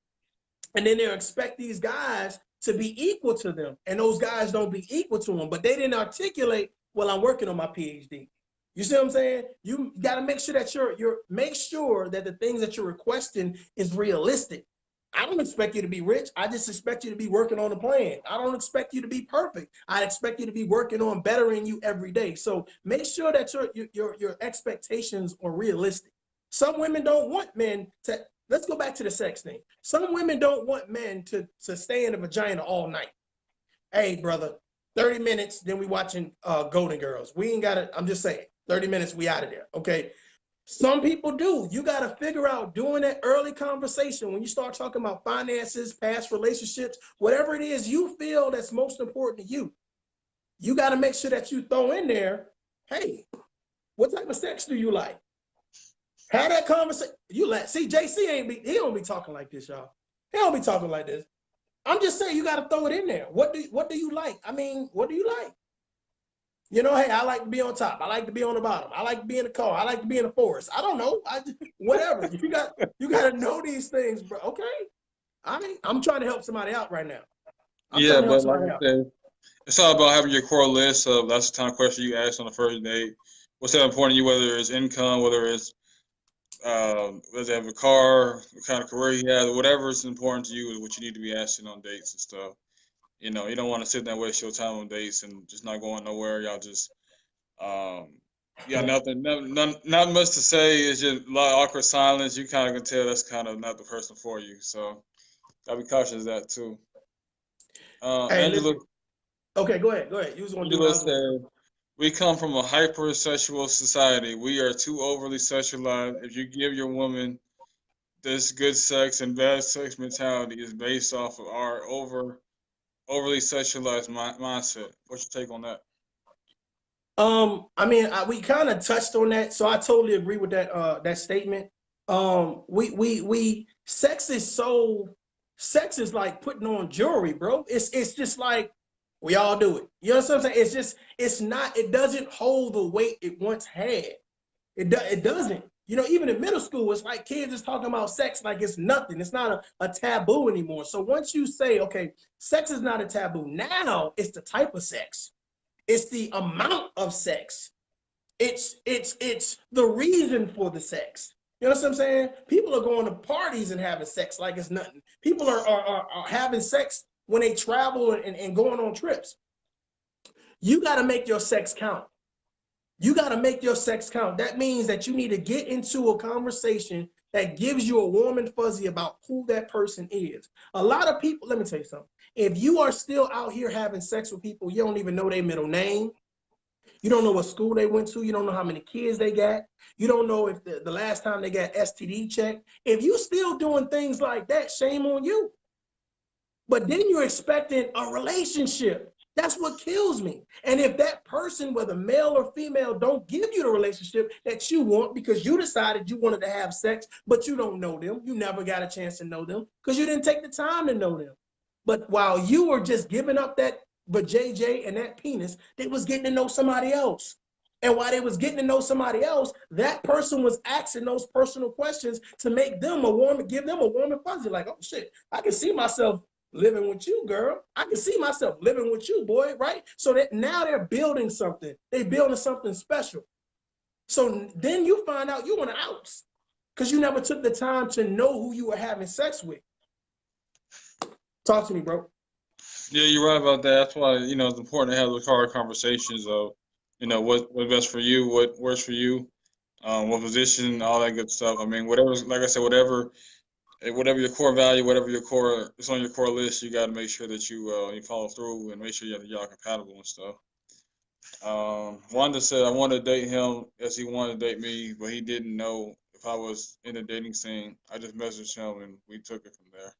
and then they expect these guys to be equal to them, and those guys don't be equal to them. But they didn't articulate, well, I'm working on my PhD. You see what I'm saying? You got to make sure that make sure that the things that you're requesting is realistic. I don't expect you to be rich. I just expect you to be working on a plan. I don't expect you to be perfect. I expect you to be working on bettering you every day. So make sure that your expectations are realistic. Some women don't want men to. Let's go back to the sex thing. Some women don't want men to stay in the vagina all night. Hey, brother, 30 minutes, then we watching Golden Girls. We ain't got it. I'm just saying, 30 minutes, we out of there. Okay. Some people do. You got to figure out doing that early conversation when you start talking about finances, past relationships, whatever it is you feel that's most important to you. You got to make sure that you throw in there, hey, what type of sex do you like? Have that conversation. You let see JC he don't be talking like this, y'all. He don't be talking like this. I'm just saying you got to throw it in there. What do you like? I mean, what do you like? You know, hey, I like to be on top. I like to be on the bottom. I like to be in the car. I like to be in the forest. I don't know. Whatever. You got to know these things, bro. Okay. I mean, I'm trying to help somebody out right now. I'm yeah, trying to help but like somebody I out. said, it's all about having your core list of that's the kind of question you ask on the first date. What's that important to you? Whether it's income, whether it's does he have a car, what kind of career he has, whatever is important to you is what you need to be asking on dates and stuff. You know, you don't want to sit there and waste your time on dates and just not going nowhere. Y'all just, um, yeah, not much to say. It's just a lot of awkward silence. You kind of can tell that's kind of not the person for you. So gotta be cautious of that too. Hey, Angela, listen. Okay, go ahead. Go ahead. You was gonna do what Angela I was gonna do. said, "We come from a hypersexual society. We are too overly sexualized. If you give your woman this good sex and bad sex mentality is based off of our overly sexualized mindset. What's your take on that?" I mean, we kind of touched on that, so I totally agree with that statement. We sex is like putting on jewelry, bro. It's just like we all do it. You know what I'm saying? It doesn't hold the weight it once had. It doesn't. You know, even in middle school, it's like kids is talking about sex like it's nothing. It's not a taboo anymore. So once you say, okay, sex is not a taboo, now it's the type of sex. It's the amount of sex. It's the reason for the sex. You know what I'm saying? People are going to parties and having sex like it's nothing. People are having sex when they travel and going on trips. You got to make your sex count. You got to make your sex count. That means that you need to get into a conversation that gives you a warm and fuzzy about who that person is. A lot of people, let me tell you something. If you are still out here having sex with people, you don't even know their middle name. You don't know what school they went to. You don't know how many kids they got. You don't know if the last time they got STD checked. If you still doing things like that, shame on you. But then you're expecting a relationship. That's what kills me. And if that person, whether male or female, don't give you the relationship that you want because you decided you wanted to have sex, but you don't know them, you never got a chance to know them because you didn't take the time to know them. But while you were just giving up that JJ and that penis, they was getting to know somebody else. And while they was getting to know somebody else, that person was asking those personal questions to make them a warm, give them a warm and fuzzy, like, oh shit, I can see myself living with you, girl. I can see myself living with you, boy, right? So that now they're building something. They're building something special. So then you find out you want to outs because you never took the time to know who you were having sex with. Talk to me, bro. Yeah, you're right about that. That's why, it's important to have those hard conversations of, what's best for you, what works for you, what position, all that good stuff. I mean, whatever, like I said, whatever your core value, whatever it's on your core list, you got to make sure that you follow through and make sure y'all compatible and stuff. Wanda said I wanted to date him as he wanted to date me, but he didn't know if I was in the dating scene. I just messaged him and we took it from there.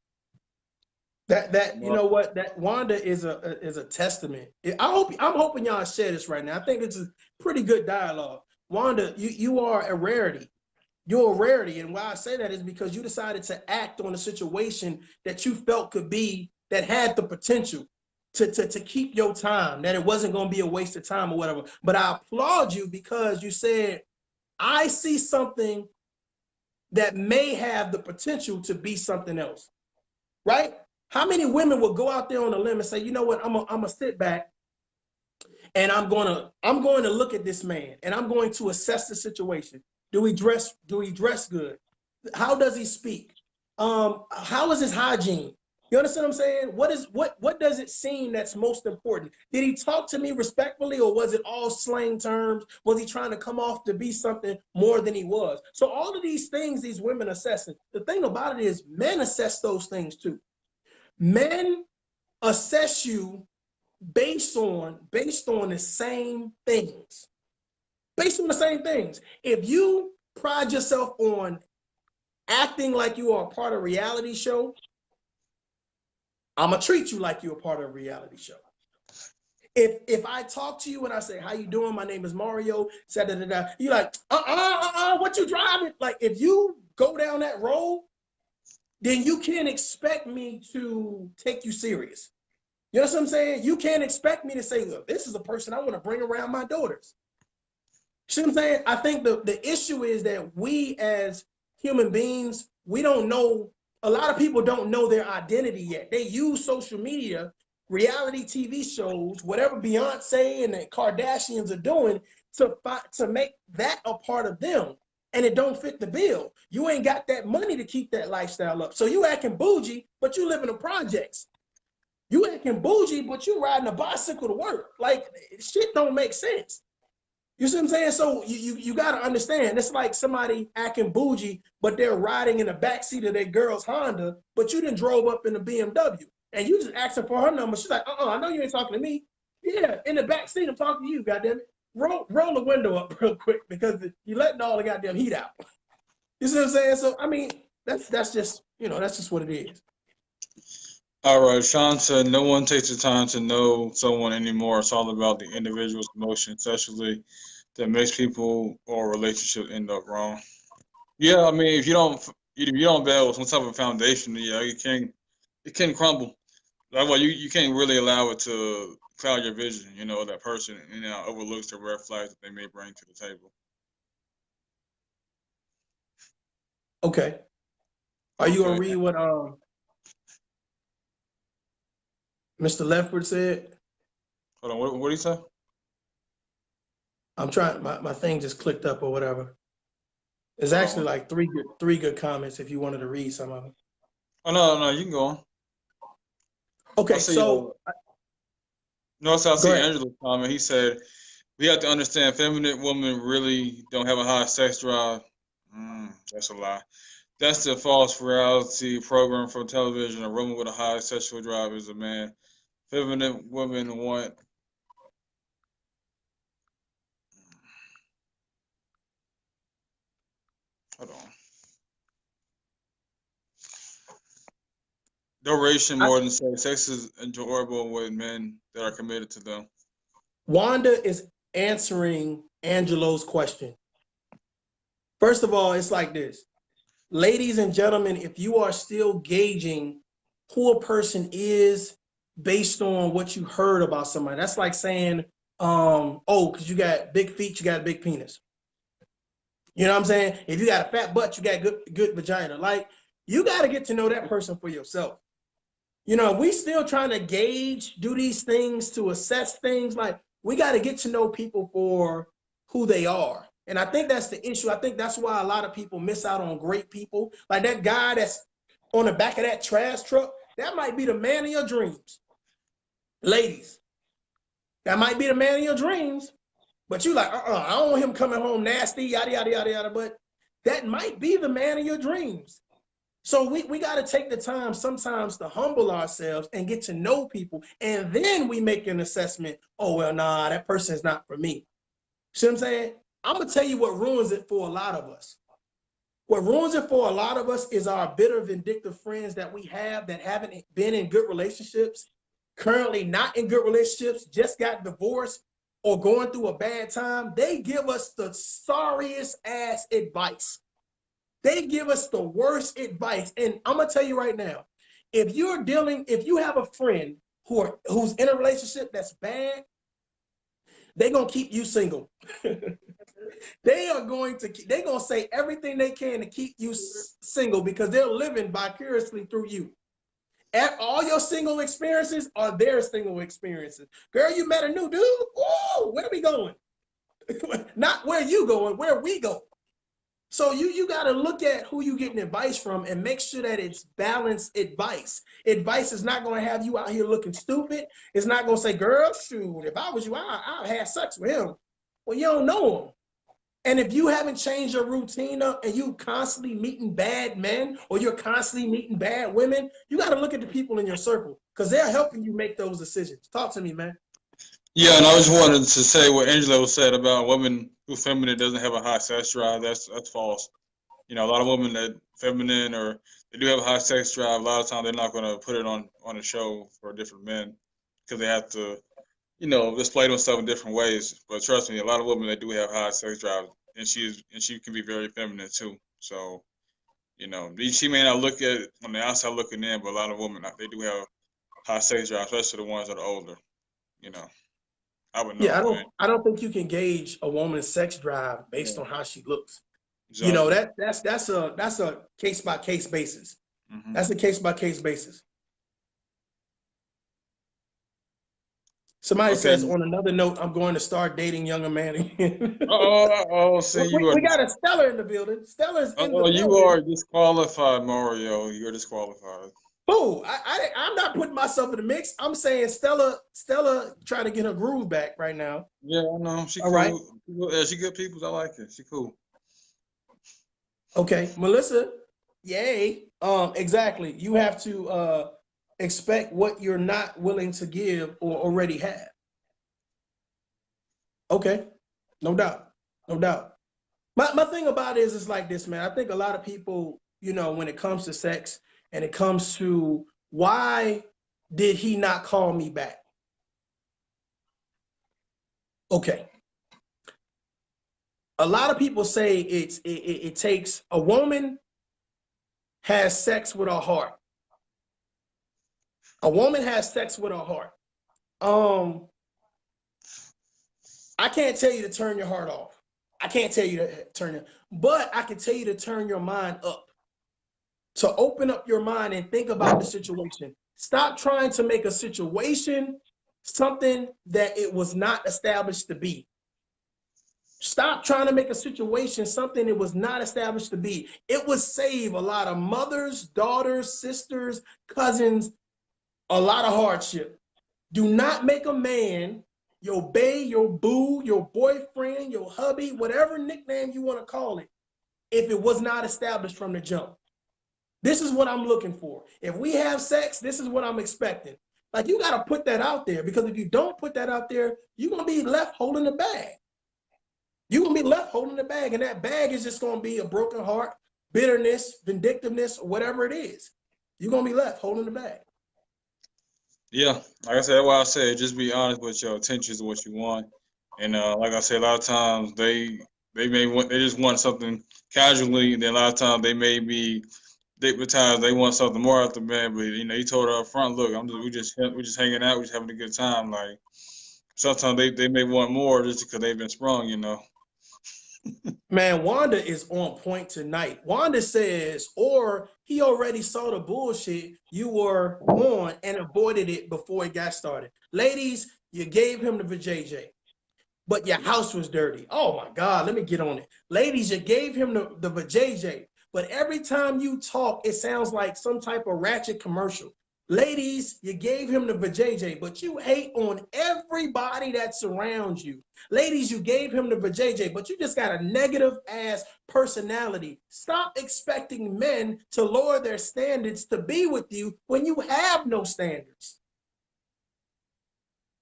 You know what, that Wanda is a testament. I'm hoping y'all share this right now. I think it's a pretty good dialogue. Wanda, you are a rarity. You're a rarity, and why I say that is because you decided to act on a situation that you felt that had the potential to keep your time, that it wasn't going to be a waste of time or whatever. But I applaud you because you said, I see something that may have the potential to be something else, right? How many women will go out there on a limb and say, you know what, I'm gonna sit back and I'm going to look at this man and I'm going to assess the situation. Do he dress good? How does he speak? How is his hygiene? You understand what I'm saying? What does it seem that's most important? Did he talk to me respectfully, or was it all slang terms? Was he trying to come off to be something more than he was? So all of these things these women assessing. The thing about it is men assess those things too. Men assess you based on the same things. Based on the same things. If you pride yourself on acting like you are a part of a reality show, I'm gonna treat you like you're a part of a reality show. If I talk to you and I say, how you doing? My name is Mario, you're like, what you driving? Like, if you go down that road, then you can't expect me to take you serious. You know what I'm saying? You can't expect me to say, look, this is a person I want to bring around my daughters. See what I'm saying? I think the issue is that we as human beings, we don't know, a lot of people don't know their identity yet. They use social media, reality TV shows, whatever Beyonce and the Kardashians are doing to make that a part of them. And it don't fit the bill. You ain't got that money to keep that lifestyle up. So you acting bougie, but you live in the projects. You acting bougie, but you riding a bicycle to work. Like, shit don't make sense. You see what I'm saying? So you got to understand, it's like somebody acting bougie, but they're riding in the backseat of their girl's Honda, but you done drove up in a BMW. And you just asking for her number. She's like, I know you ain't talking to me. Yeah, in the backseat, I'm talking to you, goddamn it. Roll the window up real quick because you're letting all the goddamn heat out. You see what I'm saying? So, I mean, that's just, that's just what it is. All right, Sean said, no one takes the time to know someone anymore. It's all about the individual's emotions, especially that makes people or relationships end up wrong. Yeah, I mean, if you don't build some type of foundation, yeah, it can crumble. That's why you can't really allow it to cloud your vision, that person, overlooks the red flags that they may bring to the table. Okay. Are you gonna read what Mr. Lefford said? Hold on, what did he say? I'm trying, my thing just clicked up or whatever. There's actually like three good comments if you wanted to read some of them. Oh, no, you can go on. Okay, so Notice I Go see ahead. Angela's comment. He said, we have to understand feminine women really don't have a high sex drive. That's a lie. That's the false reality program from television. A woman with a high sexual drive is a man. Feminine women want. Hold on. Duration I, more than sex. Sex is enjoyable with men that are committed to them. Wanda is answering Angelo's question. First of all, it's like this. Ladies and gentlemen, if you are still gauging who a person is based on what you heard about somebody, that's like saying, oh, because you got big feet, you got a big penis. You know what I'm saying? If you got a fat butt, you got good vagina. Like, you got to get to know that person for yourself. You know, we still trying to gauge, do these things to assess things. Like, we got to get to know people for who they are. And I think that's the issue. I think that's why a lot of people miss out on great people. Like that guy that's on the back of that trash truck, that might be the man of your dreams. Ladies, that might be the man of your dreams. But you like, I don't want him coming home nasty, yada, yada, yada, yada. But that might be the man of your dreams. So we got to take the time sometimes to humble ourselves and get to know people. And then we make an assessment. Oh, well, nah, that person is not for me. See what I'm saying? I'm going to tell you what ruins it for a lot of us. What ruins it for a lot of us is our bitter, vindictive friends that we have that haven't been in good relationships, currently not in good relationships, just got divorced or going through a bad time. They give us the sorriest ass advice. They give us the worst advice. And I'm gonna tell you right now, if you have a friend who's in a relationship that's bad, they're gonna keep you single. They're gonna say everything they can to keep you single because they're living vicariously through you. All your single experiences are their single experiences. Girl, you met a new dude. Oh, where are we going? Not where you going, where we go. So you got to look at who you getting advice from and make sure that it's balanced advice. Advice is not going to have you out here looking stupid. It's not going to say, girl, shoot, if I was you, I'd have sex with him. Well, you don't know him. And if you haven't changed your routine up and you constantly meeting bad men or you're constantly meeting bad women, you got to look at the people in your circle because they're helping you make those decisions. Talk to me, man. Yeah, and I just wanted to say what Angelo said about women who feminine doesn't have a high sex drive. That's false. You know, a lot of women that feminine or they do have a high sex drive. A lot of times they're not going to put it on a show for different men because they have to, display themselves in different ways. But trust me, a lot of women that do have high sex drive, and she can be very feminine too. So she may not look at it on the outside looking in, but a lot of women they do have high sex drive, especially the ones that are older. You know. I would Yeah, know, man. I don't think you can gauge a woman's sex drive based Yeah, on how she looks. You know, exactly. that's a case by case basis. Hmm. That's a case by case basis. Somebody Okay. says, on another note, I'm going to start dating younger man again. Oh, see, you are. We got a Stella in the building. Stella's in the Oh, you building. are disqualified, Mario. You're disqualified. Oh, I'm not putting myself in the mix. I'm saying Stella trying to get her groove back right now. Yeah, I know. She All right. cool. Yeah, she good people. I like her. She cool. Okay. Melissa, yay. Exactly. You have to expect what you're not willing to give or already have. Okay. No doubt. No doubt. My thing about it is like this, man. I think a lot of people, when it comes to sex and it comes to why did he not call me back? Okay. A lot of people say it takes a woman has sex with her heart. A woman has sex with her heart. I can't tell you to turn your heart off. I can't tell you to turn it, but I can tell you to turn your mind up, to open up your mind and think about the situation. Stop trying to make a situation something that it was not established to be. Stop trying to make a situation something it was not established to be. It would save a lot of mothers, daughters, sisters, cousins, a lot of hardship. Do not make a man your bae, your boo, your boyfriend, your hubby, whatever nickname you want to call it, if it was not established from the jump. This is what I'm looking for. If we have sex, this is what I'm expecting. Like, you got to put that out there, because if you don't put that out there, you're going to be left holding the bag. You're going to be left holding the bag, and that bag is just going to be a broken heart, bitterness, vindictiveness, or whatever it is. You're going to be left holding the bag. Yeah, like I said, that's why I said just be honest with your intentions of what you want. And like I said, a lot of times they just want something casually, and then a lot of times they may be times they want something more out the man. But you know, you told her up front, look, we just hanging out, we just having a good time. Like sometimes they may want more just because they've been sprung, you know. Man, Wanda is on point tonight. Wanda says, or he already saw the bullshit you were on and avoided it before it got started. Ladies, you gave him the vajayjay, but your house was dirty. Oh my God, let me get on it. Ladies, you gave him the vajayjay, but every time you talk, it sounds like some type of ratchet commercial. Ladies, you gave him the vajayjay, but you hate on everybody that surrounds you. Ladies, you gave him the vajayjay, but you just got a negative ass personality. Stop expecting men to lower their standards to be with you when you have no standards.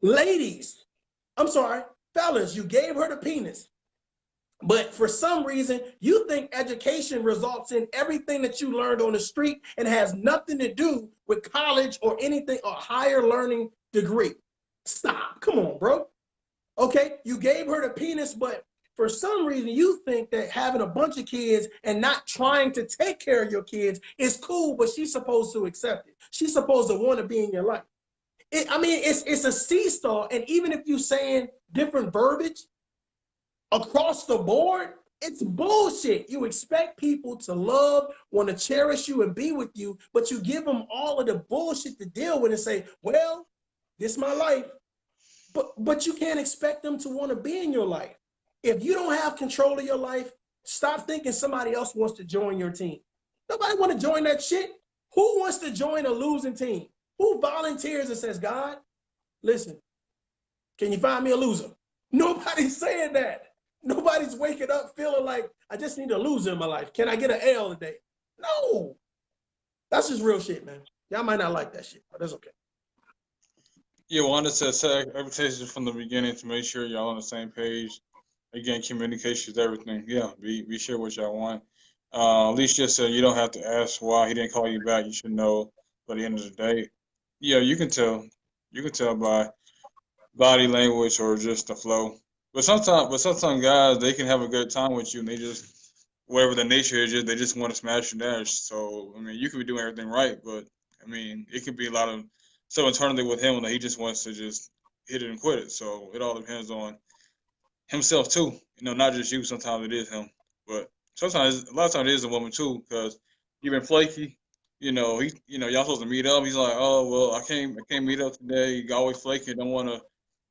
Ladies, I'm sorry, fellas, you gave her the penis, but for some reason, you think education results in everything that you learned on the street and has nothing to do with college or anything or higher learning degree. Stop. Come on, bro. Okay, you gave her the penis, but for some reason, you think that having a bunch of kids and not trying to take care of your kids is cool, but she's supposed to accept it. She's supposed to want to be in your life. It's a seesaw, and even if you're saying different verbiage, across the board, it's bullshit. You expect people to love, want to cherish you, and be with you, but you give them all of the bullshit to deal with and say, well, this is my life. But you can't expect them to want to be in your life. If you don't have control of your life, stop thinking somebody else wants to join your team. Nobody want to join that shit. Who wants to join a losing team? Who volunteers and says, God, listen, can you find me a loser? Nobody's saying that. Nobody's waking up feeling like, I just need a loser in my life. Can I get an L today? No. That's just real shit, man. Y'all might not like that shit, but that's okay. Yeah, Wanda said set expectations from the beginning to make sure y'all on the same page. Again, communication is everything. Yeah, be sure what y'all want. At least just said you don't have to ask why he didn't call you back. You should know by the end of the day. Yeah, you can tell. You can tell by body language or just the flow. But sometimes guys, they can have a good time with you, and they just whatever the nature is, they just want to smash and dash. So I mean, you could be doing everything right, but I mean, it could be a lot of stuff internally with him that he just wants to just hit it and quit it. So it all depends on himself too. You know, not just you. Sometimes it is him, but sometimes a lot of times it is a woman too, because you've been flaky. Y'all supposed to meet up. He's like, oh well, I can't meet up today. You always flaky, don't want to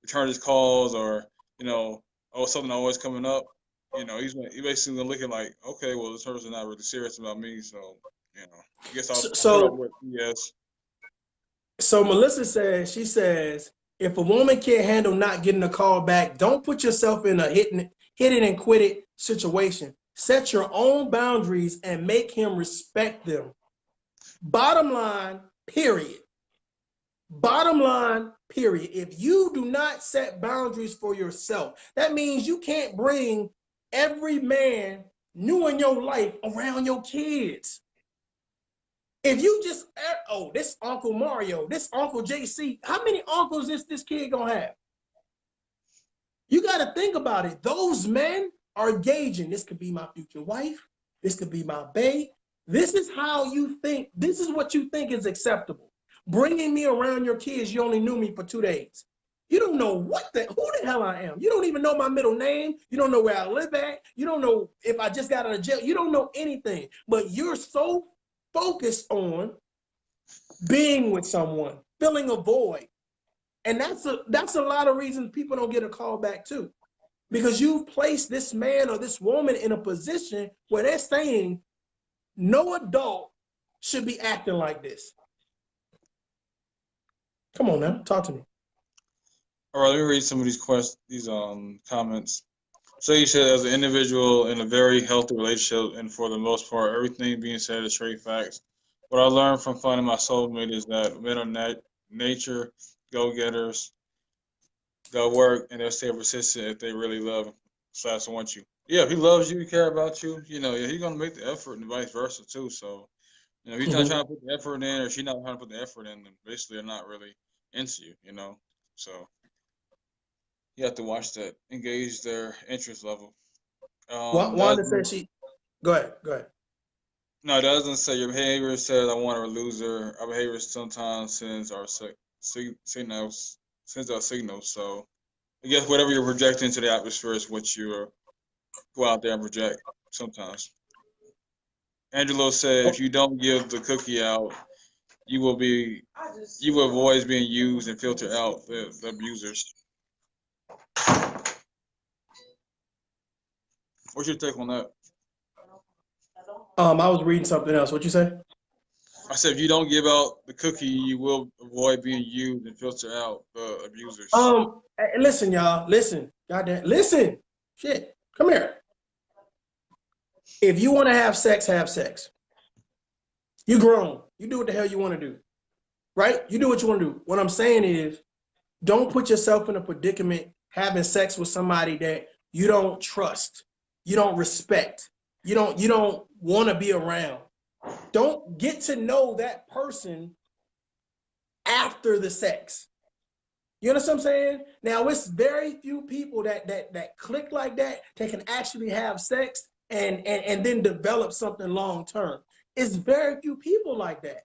return his calls, or oh, something always coming up. He basically looking like, okay, well, this person's not really serious about me, so I guess I'll put up with yes. So Melissa says, she says, if a woman can't handle not getting a call back, don't put yourself in a hit it and quit it situation. Set your own boundaries and make him respect them. Bottom line, period. Bottom line, period. If you do not set boundaries for yourself, that means you can't bring every man new in your life around your kids. If you just, oh, this Uncle Mario, this Uncle JC, how many uncles is this kid gonna have? You got to think about it. Those men are gauging, this could be my future wife, this could be my bae. This is how you think, this is what you think is acceptable. Bringing me around your kids, you only knew me for 2 days. You don't know who the hell I am. You don't even know my middle name. You don't know where I live at. You don't know if I just got out of jail. You don't know anything, but you're so focused on being with someone, filling a void. And that's a lot of reasons people don't get a call back too. Because you've placed this man or this woman in a position where they're saying no adult should be acting like this. Come on now, talk to me. All right, let me read some of these comments. So you said, as an individual in a very healthy relationship, and for the most part, everything being said is straight facts. What I learned from finding my soulmate is that men are nature, go-getters, they'll work, and they'll stay persistent if they really love / want you. Yeah, if he loves you, he care about you, yeah, he's gonna make the effort and vice versa too. So, if he's not Mhm. trying to put the effort in, or she's not trying to put the effort in, then basically they're not really into you. So you have to watch that, engage their interest level. Wanda said she. Go ahead. Go ahead. No, it doesn't say your behavior says I want a loser. Our behavior sometimes sends our signals, sends our signals. So I guess whatever you're projecting into the atmosphere is what you go out there and project sometimes. Angelo said, if you don't give the cookie out, you will be you will avoid being used and filter out the abusers. What's your take on that? I was reading something else. What you say? I said, if you don't give out the cookie, you will avoid being used and filter out the abusers. Listen, y'all. Listen. Goddamn. Listen. Shit. Come here. If you want to have sex, have sex. You grown. You do what the hell you want to do. Right? You do what you want to do. What I'm saying is, don't put yourself in a predicament having sex with somebody that you don't trust, you don't respect, you don't want to be around. Don't get to know that person after the sex. You understand what I'm saying? Now, it's very few people that click like that can actually have sex and then develop something long term. It's very few people like that.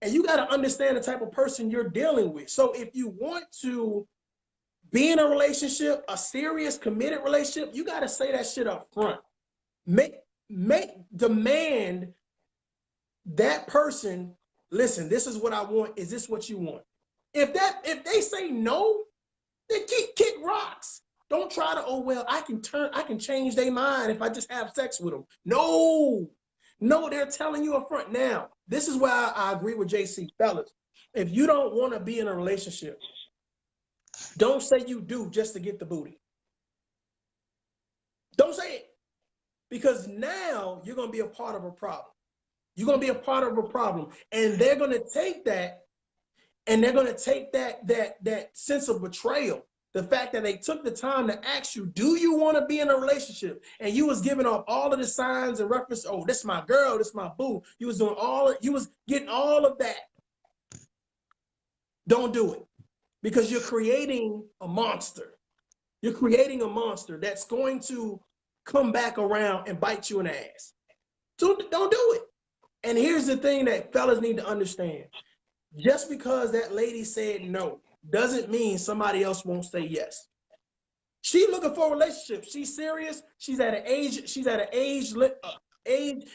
And you got to understand the type of person you're dealing with. So if you want to be in a relationship, a serious, committed relationship, you got to say that shit up front. Make demand that person, listen, this is what I want. Is this what you want? If they say no, then kick rocks. Don't try to, oh well, I can change their mind if I just have sex with them. No, they're telling you up front. Now, this is why I agree with JC, fellas. If you don't want to be in a relationship, don't say you do just to get the booty. Don't say it. Because now you're going to be a part of a problem. You're going to be a part of a problem. And they're going to take that, and they're going to take that sense of betrayal. The fact that they took the time to ask you, do you want to be in a relationship? And you was giving off all of the signs and reference, oh, this is my girl, this is my boo. You was getting all of that. Don't do it. Because you're creating a monster. You're creating a monster that's going to come back around and bite you in the ass. So don't do it. And here's the thing that fellas need to understand. Just because that lady said no doesn't mean somebody else won't say yes. She's looking for a relationship. She's serious. She's at an age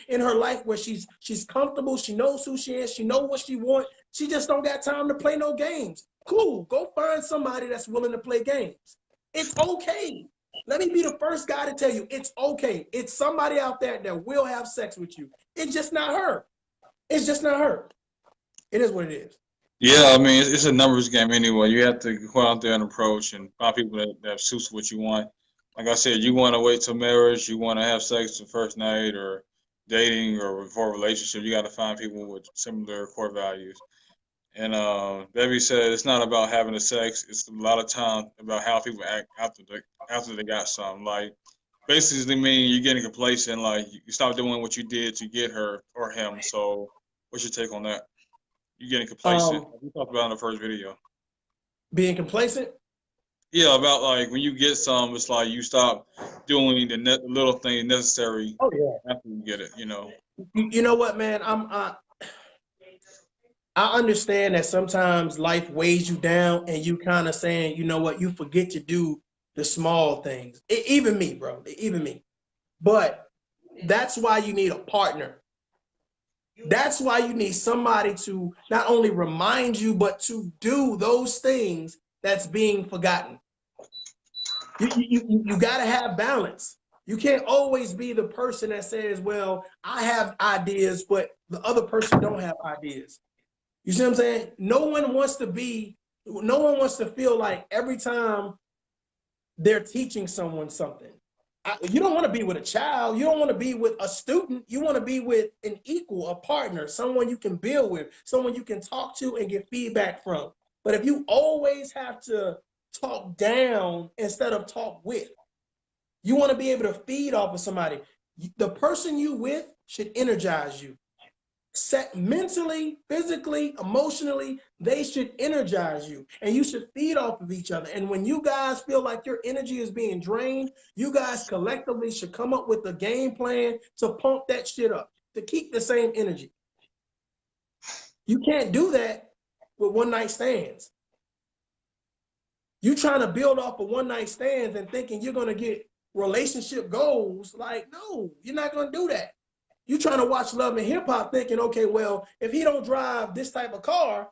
in her life where she's comfortable. She knows who she is. She knows what she wants. She just don't got time to play no games. Cool. Go find somebody that's willing to play games. It's okay. Let me be the first guy to tell you, it's okay. It's somebody out there that will have sex with you. It's just not her. It's just not her. It is what it is. Yeah, I mean, it's a numbers game anyway. You have to go out there and approach and find people that suits what you want. Like I said, you want to wait till marriage, you want to have sex the first night or dating or before a relationship, you got to find people with similar core values. And Debbie said it's not about having the sex. It's a lot of time about how people act after they got something. Like basically mean you're getting complacent. Like you stop doing what you did to get her or him. So what's your take on that? You're getting complacent. We talked about in the first video. Being complacent? Yeah, about like when you get some, it's like you stop doing the little thing necessary. Oh yeah. After you get it. You know what, man? I understand that sometimes life weighs you down and you kind of saying, you know what, you forget to do the small things. Even me, bro, even me. But that's why you need a partner. That's why you need somebody to not only remind you, but to do those things that's being forgotten. You got to have balance. You can't always be the person that says, well, I have ideas, but the other person don't have ideas. You see what I'm saying? No one wants to be No one wants to feel like every time they're teaching someone something. You don't want to be with a child. You don't want to be with a student. You want to be with an equal, a partner, someone you can build with, someone you can talk to and get feedback from. But if you always have to talk down instead of talk with, you want to be able to feed off of somebody. The person you with should energize you. Set mentally, physically, emotionally, they should energize you, and you should feed off of each other. And when you guys feel like your energy is being drained, you guys collectively should come up with a game plan to pump that shit up, to keep the same energy. You can't do that with one night stands. You trying to build off of one night stands and thinking you're going to get relationship goals. Like, no, you're not going to do that. You trying to watch Love and Hip Hop thinking, okay, well, if he don't drive this type of car,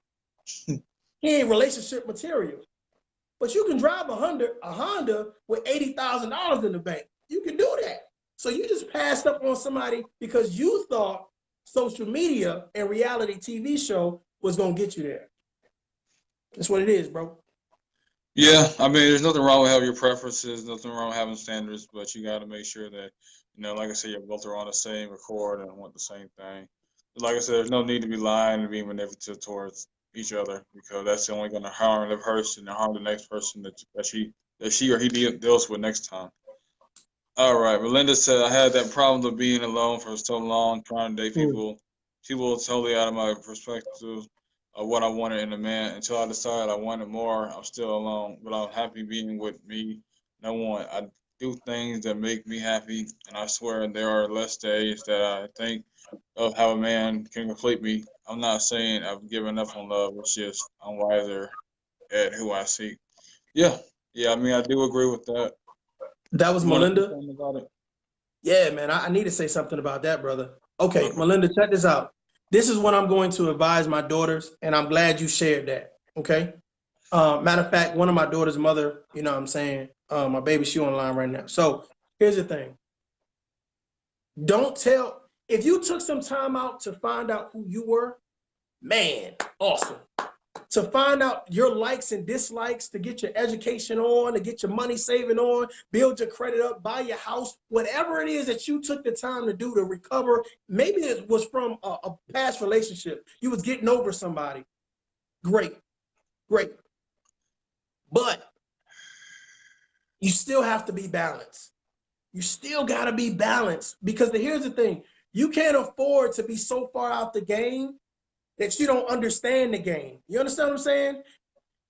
he ain't relationship material. But you can drive a Honda with $80,000 in the bank. You can do that. So you just passed up on somebody because you thought social media and reality TV show was going to get you there. That's what it is, bro. Yeah, I mean, there's nothing wrong with having your preferences, nothing wrong with having standards, but you got to make sure that, like I said, you both are on the same accord and want the same thing. Like I said, there's no need to be lying and being manipulative towards each other, because that's only going to harm the person and harm the next person that she or he deals with next time. All right, Melinda said, I had that problem of being alone for so long, trying to date people. People totally out of my perspective of what I wanted in a man. Until I decided I wanted more, I'm still alone, but I'm happy being with me. No one. I do things that make me happy, and I swear there are less days that I think of how a man can complete me. I'm not saying I've given up on love. It's just I'm wiser at who I see. Yeah, I mean, I do agree with that. That was You want to say Melinda? something about it? Yeah, man, I need to say something about that, brother. Okay, Melinda, check this out. This is what I'm going to advise my daughters, and I'm glad you shared that, okay? Matter of fact, one of my daughter's mother, you know what I'm saying, my baby, she online right now. So here's the thing. Don't tell, if you took some time out to find out who you were, man, awesome. To find out your likes and dislikes, to get your education on, to get your money saving on, build your credit up, buy your house, whatever it is that you took the time to do to recover. Maybe it was from a past relationship. You was getting over somebody. Great. But you still have to be balanced. You still got to be balanced, because here's the thing. You can't afford to be so far out the game that you don't understand the game. You understand what I'm saying?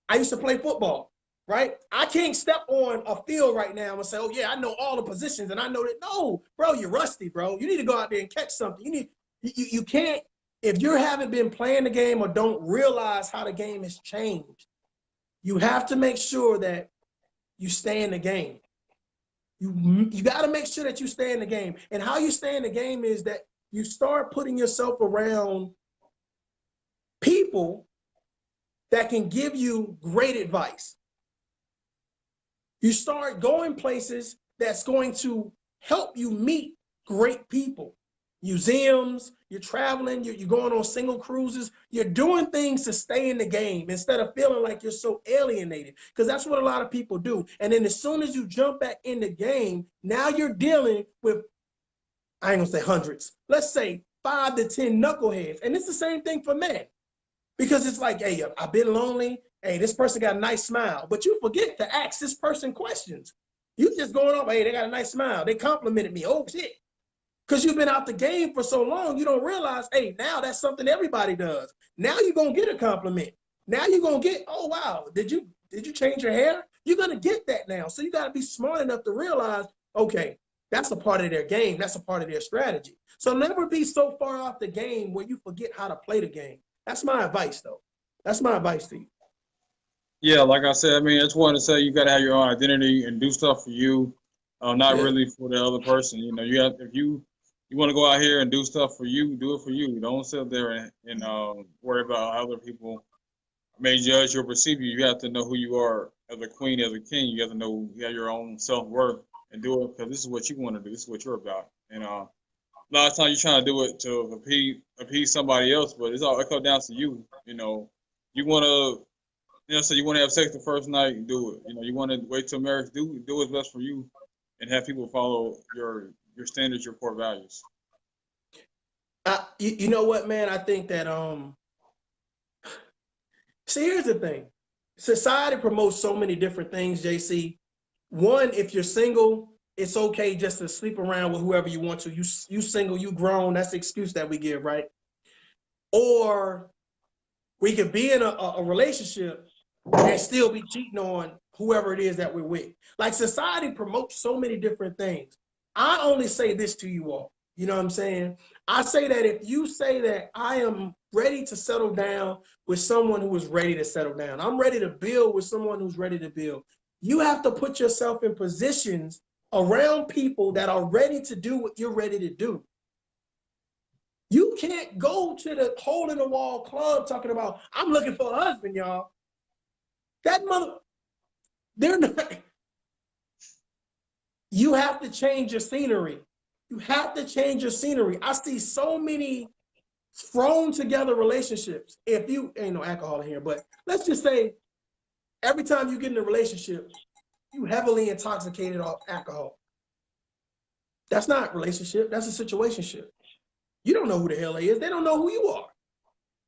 I used to play football, right? I can't step on a field right now and say, oh yeah, I know all the positions and I know that. No, bro, you're rusty, bro. You need to go out there and catch something. You can't, if you haven't been playing the game or don't realize how the game has changed, you have to make sure that you stay in the game. You got to make sure that you stay in the game. And how you stay in the game is that you start putting yourself around people that can give you great advice. You start going places that's going to help you meet great people. Museums, you're traveling, you're going on single cruises, you're doing things to stay in the game instead of feeling like you're so alienated, because that's what a lot of people do. And then as soon as you jump back in the game, now you're dealing with, I ain't gonna say hundreds, let's say 5 to 10 knuckleheads. And it's the same thing for men. Because it's like, hey, I've been lonely. Hey, this person got a nice smile. But you forget to ask this person questions. You just going off, hey, they got a nice smile. They complimented me. Oh, shit. Because you've been out the game for so long, you don't realize, hey, now that's something everybody does. Now you're going to get a compliment. Now you're going to get, oh, wow, did you change your hair? You're going to get that now. So you got to be smart enough to realize, okay, that's a part of their game. That's a part of their strategy. So never be so far off the game where you forget how to play the game. That's my advice, though. That's my advice to you. Yeah, like I said, I mean, I just wanted to say you got to have your own identity and do stuff for you, not really for the other person. You have, if you want to go out here and do stuff for you, do it for you. Don't sit there and worry about how other people may judge or perceive you. You have to know who you are as a queen, as a king. You have to know you have your own self-worth and do it because this is what you want to do. This is what you're about. And a lot of times you're trying to do it to appease somebody else, but it comes down to you. You want to So you want to have sex the first night, do it. You want to wait till marriage, do what's best for you, and have people follow your standards, your core values. You know what, man? I think that see, here's the thing. Society promotes so many different things, JC. One, if you're single, it's okay just to sleep around with whoever you want to. You single, you grown. That's the excuse that we give, right? Or we could be in a relationship and still be cheating on whoever it is that we're with. Like, society promotes so many different things. I only say this to you all. You know what I'm saying? I say that if you say that I am ready to settle down with someone who is ready to settle down, I'm ready to build with someone who's ready to build, you have to put yourself in positions around people that are ready to do what you're ready to do. You can't go to the hole in the wall club talking about, I'm looking for a husband, y'all. That mother, they're not. You have to change your scenery. You have to change your scenery. I see so many thrown together relationships. If you ain't no alcohol in here, but let's just say every time you get in a relationship, you heavily intoxicated off alcohol. That's not a relationship. That's a situationship. You don't know who the hell they is. They don't know who you are.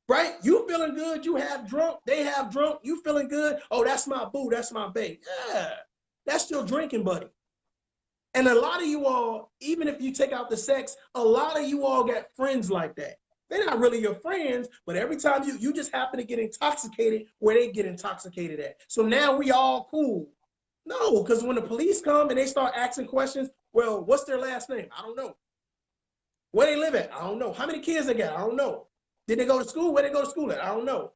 Right? You feeling good, you have drunk, they have drunk, you feeling good. Oh, that's my boo, that's my babe. Yeah, that's your drinking buddy. And a lot of you all, even if you take out the sex, a lot of you all got friends like that. They're not really your friends, but every time you just happen to get intoxicated where they get intoxicated at. So now we all cool. No, because when the police come and they start asking questions, well, what's their last name? I don't know. Where they live at? I don't know. How many kids they got? I don't know. Did they go to school? Where they go to school at? I don't know.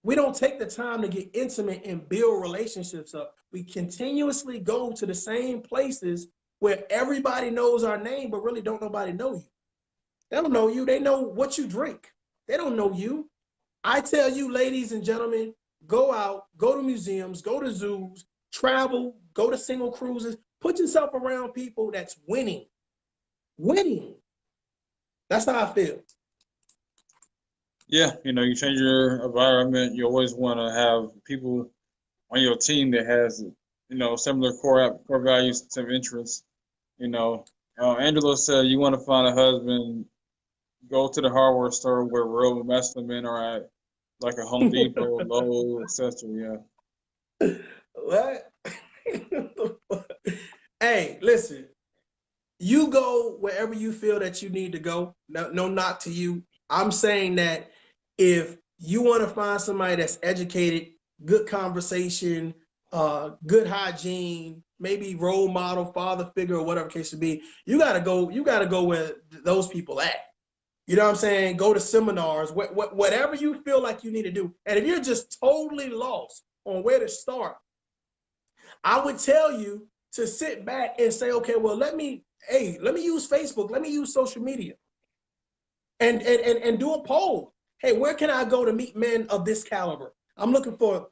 We don't take the time to get intimate and build relationships up. We continuously go to the same places where everybody knows our name, but really don't nobody know you. They don't know you. They know what you drink. They don't know you. I tell you, ladies and gentlemen, go out, go to museums, go to zoos, travel, go to single cruises, put yourself around people that's winning. Winning. That's how I feel. Yeah, you change your environment. You always want to have people on your team that has, similar core values, same interests. Angela said you want to find a husband, go to the hardware store where real masculine men are at, like a Home Depot, Lowe's, etc. Yeah. What? Hey, listen. You go wherever you feel that you need to go. No knock to you. I'm saying that if you want to find somebody that's educated, good conversation, good hygiene, maybe role model, father figure, or whatever case to be, you gotta go where those people at. You know what I'm saying? Go to seminars, whatever you feel like you need to do. And if you're just totally lost on where to start, I would tell you to sit back and say, okay, well, let me use Facebook, let me use social media and do a poll. Hey, where can I go to meet men of this caliber? I'm looking for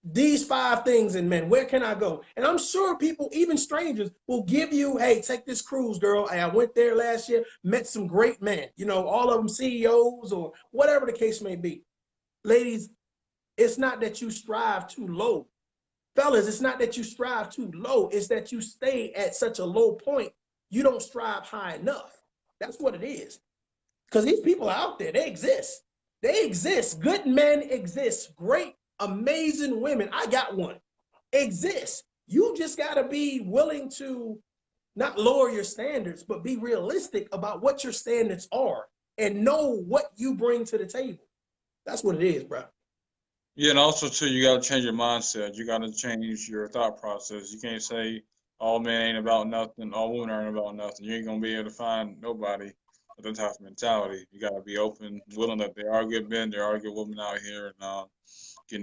these 5 things in men. Where can I go? And I'm sure people, even strangers, will give you, hey, take this cruise, girl. I went there last year, met some great men, all of them CEOs or whatever the case may be. Ladies, it's not that you strive too low. Fellas, it's not that you strive too low. It's that you stay at such a low point. You don't strive high enough. That's what it is. Because these people are out there. They exist. They exist. Good men exist. Great, amazing women. I got one. Exists. You just got to be willing to not lower your standards, but be realistic about what your standards are and know what you bring to the table. That's what it is, bro. Yeah, and also too, you got to change your mindset. You got to change your thought process. You can't say all men ain't about nothing, all women aren't about nothing. You ain't gonna be able to find nobody with that type of mentality. You got to be open, willing that there are good men, there are good women out here, and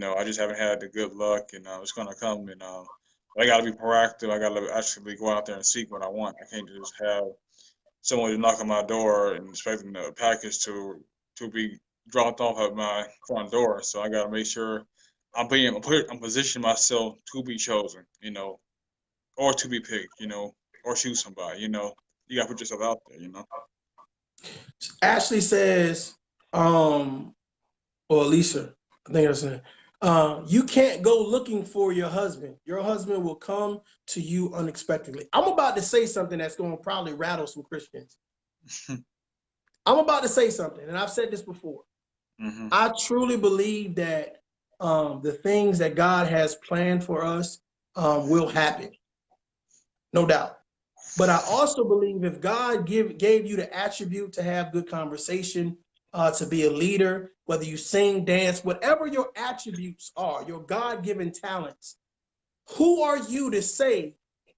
I just haven't had the good luck, and it's gonna come, and I got to be proactive. I got to actually go out there and seek what I want. I can't just have someone just knock on my door and expecting the package to be dropped off at my front door. So I got to make sure I'm positioning myself to be chosen, or to be picked, or choose somebody, You got to put yourself out there. Ashley says, or Lisa, I think that's it. You can't go looking for your husband. Your husband will come to you unexpectedly. I'm about to say something that's going to probably rattle some Christians. I'm about to say something, and I've said this before. Mm-hmm. I truly believe that the things that God has planned for us will happen, no doubt. But I also believe if God gave you the attribute to have good conversation, to be a leader, whether you sing, dance, whatever your attributes are, your God-given talents, who are you to say,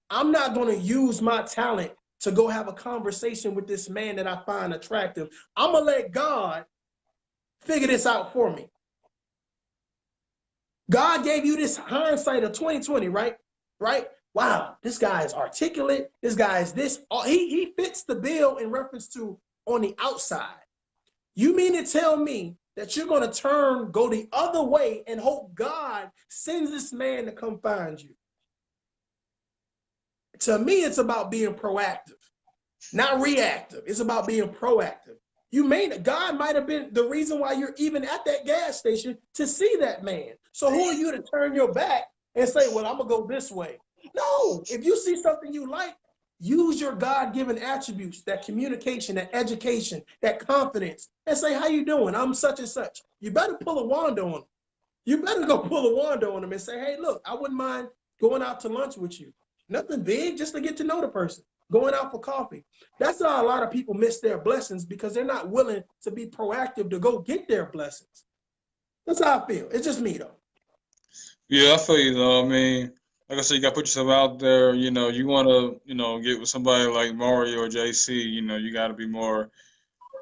I'm not going to use my talent to go have a conversation with this man that I find attractive. I'm going to let God figure this out for me. God gave you this hindsight of 2020, right? Right? Wow, this guy is articulate. This guy is this. He fits the bill in reference to on the outside. You mean to tell me that you're going to go the other way and hope God sends this man to come find you? To me, it's about being proactive, not reactive. It's about being proactive. God might have been the reason why you're even at that gas station to see that man. So who are you to turn your back and say, well, I'm going to go this way? No, if you see something you like, use your God-given attributes, that communication, that education, that confidence, and say, how you doing? I'm such and such. You better pull a wand on them. You better go pull a wand on them and say, hey, look, I wouldn't mind going out to lunch with you. Nothing big, just to get to know the person. Going out for coffee. That's how a lot of people miss their blessings, because they're not willing to be proactive to go get their blessings. That's how I feel. It's just me, though. Yeah, I feel you though. I mean, like I said, you gotta put yourself out there. You know, you wanna, get with somebody like Mario or JC. You know, you gotta be more.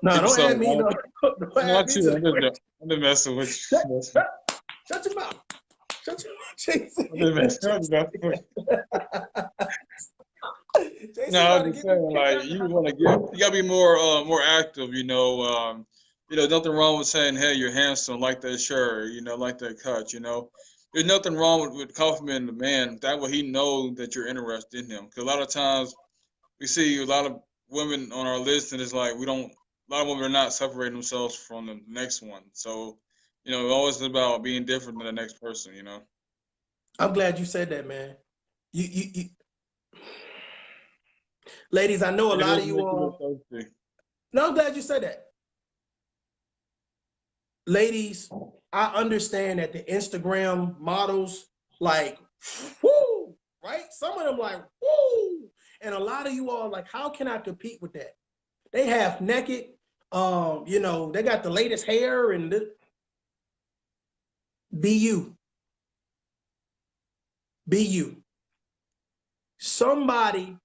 No, Keep don't yourself add me. out No, there. don't add Not me you. to the question. I'm just messing with Shut, you. shut your mouth. Shut your mouth, JC. I'm just messing. I'm just messing with you. No, JC I'm about to just get me saying, kicked like, out the you house. want to you gotta be more active. Nothing wrong with saying, "Hey, you're handsome," like that shirt, like that cut. There's nothing wrong with complimenting the man. That way, he knows that you're interested in him. Because a lot of times we see a lot of women on our list, and it's like we don't. A lot of women are not separating themselves from the next one. So, it's always about being different than the next person. I'm glad you said that, man. You ladies, I know a It lot of doesn't you make you look all. thirsty. No, I'm glad you said that. Ladies, I understand that the Instagram models, like, whoo, right? Some of them like, whoo. And a lot of you all like, how can I compete with that? They half naked. They got the latest hair and be you. Be you. Somebody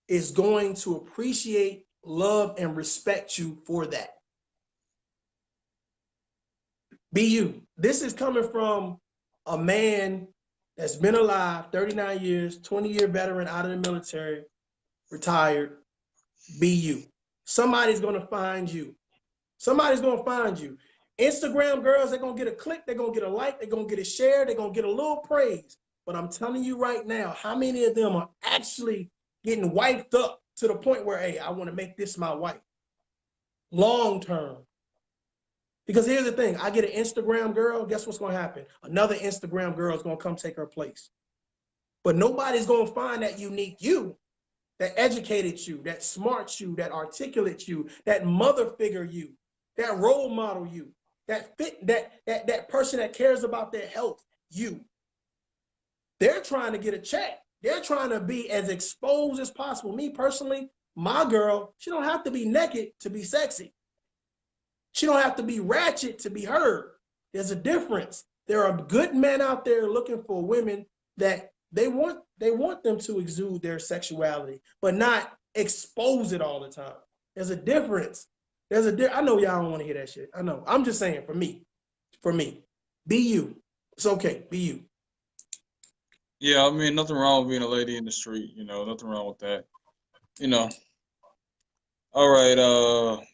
is going to appreciate, love, and respect you for that. Be you. This is coming from a man that's been alive 39 years, 20-year veteran out of the military, retired. Be you. Somebody's going to find you. Somebody's going to find you. Instagram girls, they're going to get a click, they're going to get a like, they're going to get a share, they're going to get a little praise. But I'm telling you right now, how many of them are actually getting wiped up to the point where, hey, I want to make this my wife long term? Because here's the thing, I get an Instagram girl, guess what's going to happen? Another Instagram girl is going to come take her place. But nobody's going to find that unique you, that educated you, that smart you, that articulate you, that mother figure you, that role model you, that person that cares about their health, you. They're trying to get a check. They're trying to be as exposed as possible. Me personally, my girl, she don't have to be naked to be sexy. She don't have to be ratchet to be heard. There's a difference. There are good men out there looking for women that they want them to exude their sexuality, but not expose it all the time. There's a difference. I know y'all don't want to hear that shit. I know. I'm just saying, for me, be you. It's okay. Be you. Yeah, I mean, nothing wrong with being a lady in the street. Nothing wrong with that. You know. All right.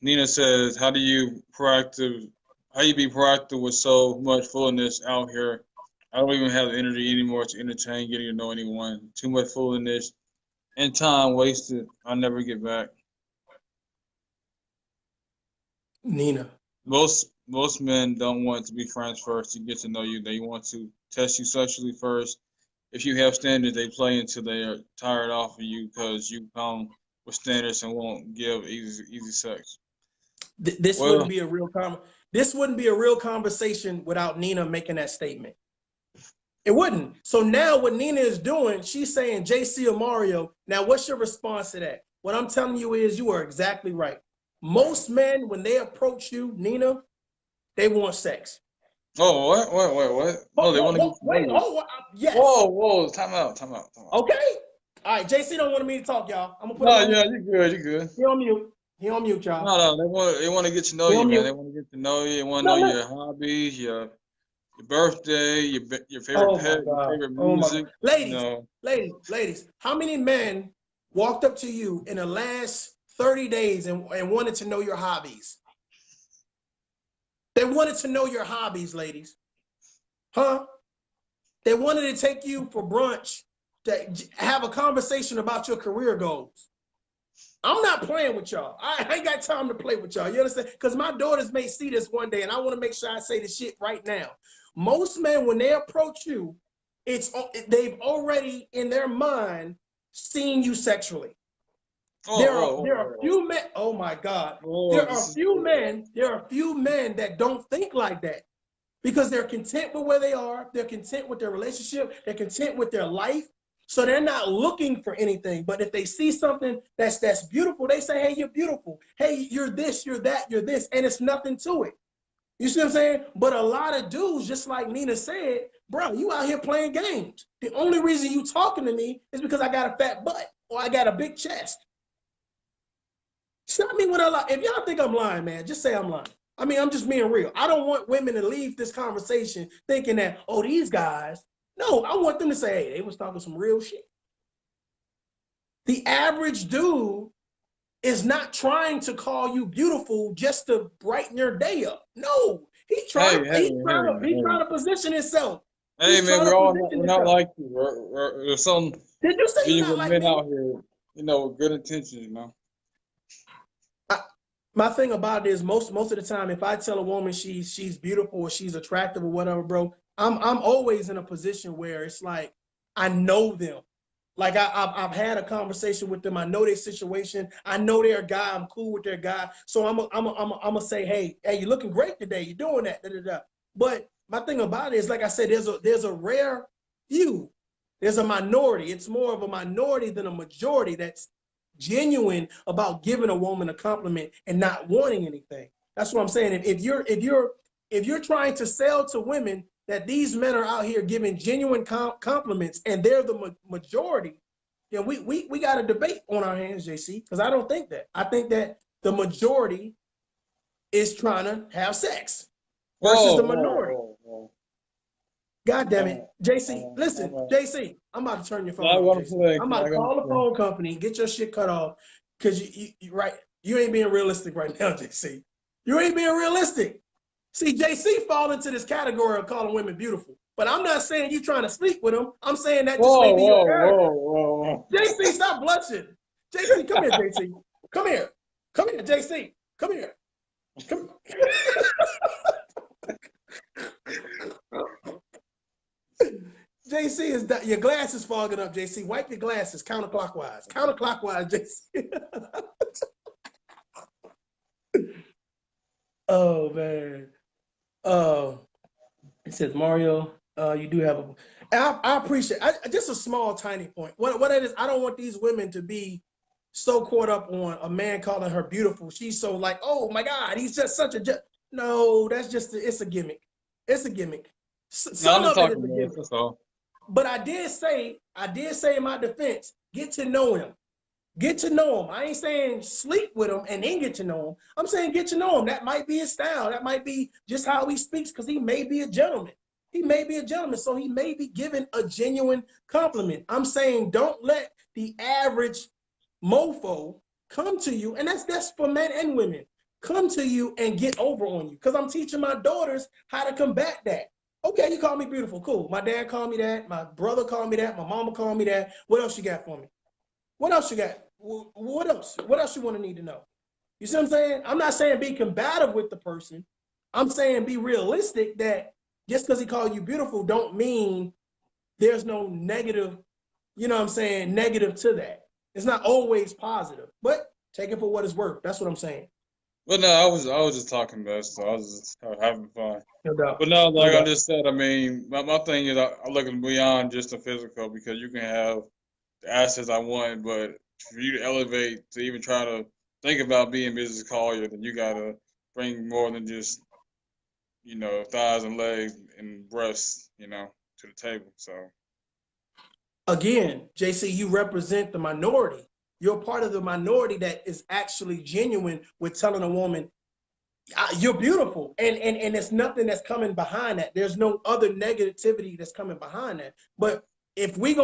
Nina says, how do you be proactive with so much foolishness out here? I don't even have the energy anymore to entertain getting to know anyone. Too much foolishness and time wasted. I'll never get back. Nina. Most most men don't want to be friends first to get to know you. They want to test you sexually first. If you have standards, they play until they are tired off of you because you come with standards and won't give easy sex. This wouldn't Well, be a real this wouldn't be a real conversation without Nina making that statement. It wouldn't. So now what Nina is doing, she's saying JC or Mario. Now, what's your response to that? What I'm telling you is you are exactly right. Most men, when they approach you, Nina, they want sex. oh, what? No, they want to get to know Wait, you. yes. Whoa, time out. Okay. All right, JC don't want me to talk, y'all. I'm gonna put No, him on yeah, mute. you're good. He on mute. He on mute, y'all. No, they want to get to know He you, on man. mute. They want to get to know you. They want to No, know no. your hobbies, your birthday, your favorite Oh my pet, your God. favorite Oh my God. music. Ladies, how many men walked up to you in the last 30 days and wanted to know your hobbies? They wanted to know your hobbies, ladies. Huh? They wanted to take you for brunch to have a conversation about your career goals. I'm not playing with y'all. I ain't got time to play with y'all. You understand? Because my daughters may see this one day, and I want to make sure I say the shit right now. Most men, when they approach you, they've already in their mind seen you sexually. There are few men. Oh my God! There are few men. There are few men that don't think like that because they're content with where they are. They're content with their relationship. They're content with their life. So they're not looking for anything. But if they see something that's beautiful, they say, "Hey, you're beautiful. Hey, you're this, you're that, you're this," and it's nothing to it. You see what I'm saying? But a lot of dudes, just like Nina said, bro, you out here playing games. The only reason you talking to me is because I got a fat butt or I got a big chest. Stop me when I lie. If y'all think I'm lying, man, just say I'm lying. I mean, I'm just being real. I don't want women to leave this conversation thinking that, oh, these guys. No, I want them to say, hey, they was talking some real shit. The average dude is not trying to call you beautiful just to brighten your day up. No, he's trying to position himself. Hey, man, we're not like you. There's some Did you say you're not like men me? out here, with good intentions, My thing about it is most of the time, if I tell a woman she's beautiful or she's attractive or whatever, bro, I'm always in a position where it's like I know them. Like I've had a conversation with them. I know their situation. I know they're a guy. I'm cool with their guy. So I'm gonna say, hey, you're looking great today. You're doing that. Da, da, da. But my thing about it is, like I said, there's a rare few. There's a minority. It's more of a minority than a majority that's genuine about giving a woman a compliment and not wanting anything. That's what I'm saying. If you're trying to sell to women that these men are out here giving genuine compliments and they're the majority, then we got a debate on our hands, JC, because I don't think that. I think that the majority is trying to have sex versus the minority. God damn it. JC, listen, JC, I'm about to turn your phone off, JC. I'm about to call the phone company, get your shit cut off, because you ain't being realistic right now, JC. You ain't being realistic. See, JC fall into this category of calling women beautiful. But I'm not saying you trying to sleep with them. I'm saying that just may be your character. JC, stop blushing. JC, come here, JC. Come here. Come here, JC. Come here. Come JC is that your glasses fogging up, JC. Wipe your glasses counterclockwise. Counterclockwise, JC. Oh man. It says Mario, you do have a. I appreciate. Just a small, tiny point. What it is, I don't want these women to be so caught up on a man calling her beautiful. She's so like, oh my God, he's just such a. No, that's just it's a gimmick. It's a gimmick. Some of it is a gimmick. That's all. But I did say in my defense, get to know him. Get to know him. I ain't saying sleep with him and then get to know him. I'm saying get to know him. That might be his style. That might be just how he speaks because he may be a gentleman. He may be a gentleman, so he may be given a genuine compliment. I'm saying don't let the average mofo come to you, and that's for men and women, come to you and get over on you because I'm teaching my daughters how to combat that. Okay, you call me beautiful. Cool. My dad called me that. My brother called me that. My mama called me that. What else you got for me? What else you got? What else? What else you want to need to know? You see what I'm saying? I'm not saying be combative with the person, I'm saying be realistic that just because he called you beautiful don't mean there's no negative, you know what I'm saying, negative to that. It's not always positive, but take it for what it's worth. That's what I'm saying. But no, I was just talking best. So I was just having fun. No doubt. But no, No like I doubt. just said, I mean, my thing is I look beyond just the physical because you can have the assets I want, but for you to elevate to even try to think about being business Collier, then you gotta bring more than just thighs and legs and breasts, to the table. So Again, JC, you represent the minority. You're part of the minority that is actually genuine with telling a woman, you're beautiful. And it's nothing that's coming behind that. There's no other negativity that's coming behind that. But if we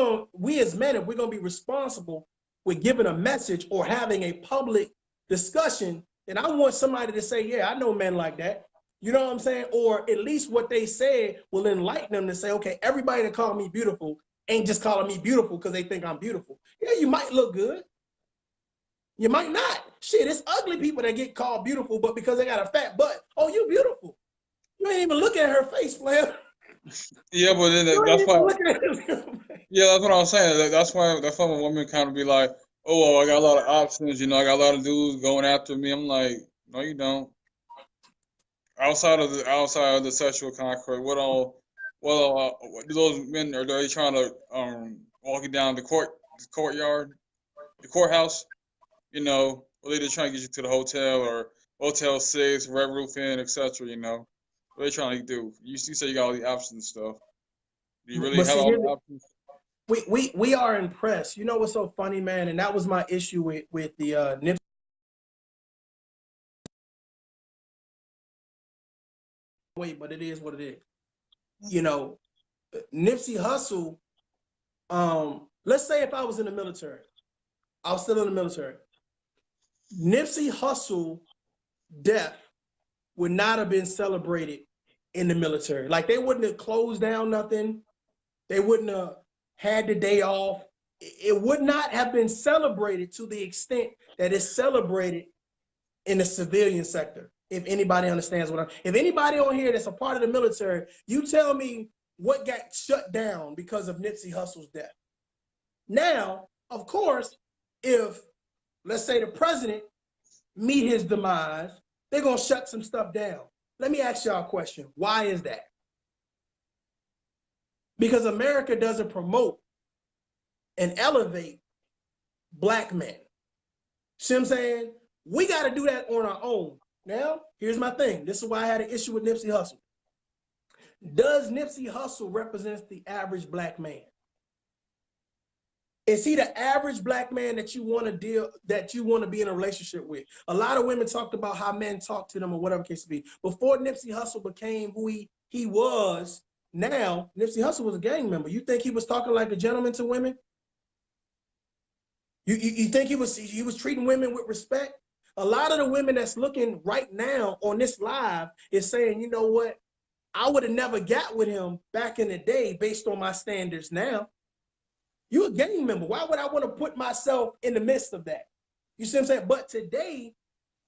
as men, if we're gonna be responsible with giving a message or having a public discussion, then I want somebody to say, yeah, I know men like that. You know what I'm saying? Or at least what they said will enlighten them to say, okay, everybody that call me beautiful ain't just calling me beautiful because they think I'm beautiful. Yeah, you might look good. You might not. Shit, it's ugly people that get called beautiful, but because they got a fat butt, oh, you beautiful. You ain't even looking at her face, Flair. yeah, but then that's why. Yeah, that's what I'm saying. That's why a woman kind of be like, oh, well, I got a lot of options. I got a lot of dudes going after me. I'm like, no, you don't. Outside of the sexual conquest, what do those men are they trying to walk you down the courtyard, the courthouse? Or they just trying to get you to the hotel or Hotel 6, Red Roof Inn, etc. What they trying to do? You say you got all the options and stuff. Do you really have all the options? We are impressed. You know what's so funny, man? And that was my issue with the Nipsey. Wait, but it is what it is. Nipsey Hussle. Let's say if I was in the military, I was still in the military. Nipsey Hussle death would not have been celebrated in the military. Like they wouldn't have closed down nothing. They wouldn't have had the day off. It would not have been celebrated to the extent that it's celebrated in the civilian sector. If anybody understands if anybody on here that's a part of the military, you tell me what got shut down because of Nipsey Hussle's death. Now, of course, if let's say the president meet his demise, they're gonna shut some stuff down. Let me ask y'all a question. Why is that? Because America doesn't promote and elevate black men. See what I'm saying? We got to do that on our own. Now, here's my thing. This is why I had an issue with Nipsey Hussle. Does Nipsey Hussle represent the average black man? Is he the average black man that you want to be in a relationship with? A lot of women talked about how men talk to them or whatever case to be. Before Nipsey Hussle became who he was, now Nipsey Hussle was a gang member. You think he was talking like a gentleman to women? You think he was treating women with respect? A lot of the women that's looking right now on this live is saying, you know what? I would have never got with him back in the day based on my standards now. You're a gang member. Why would I want to put myself in the midst of that? You see what I'm saying? But today,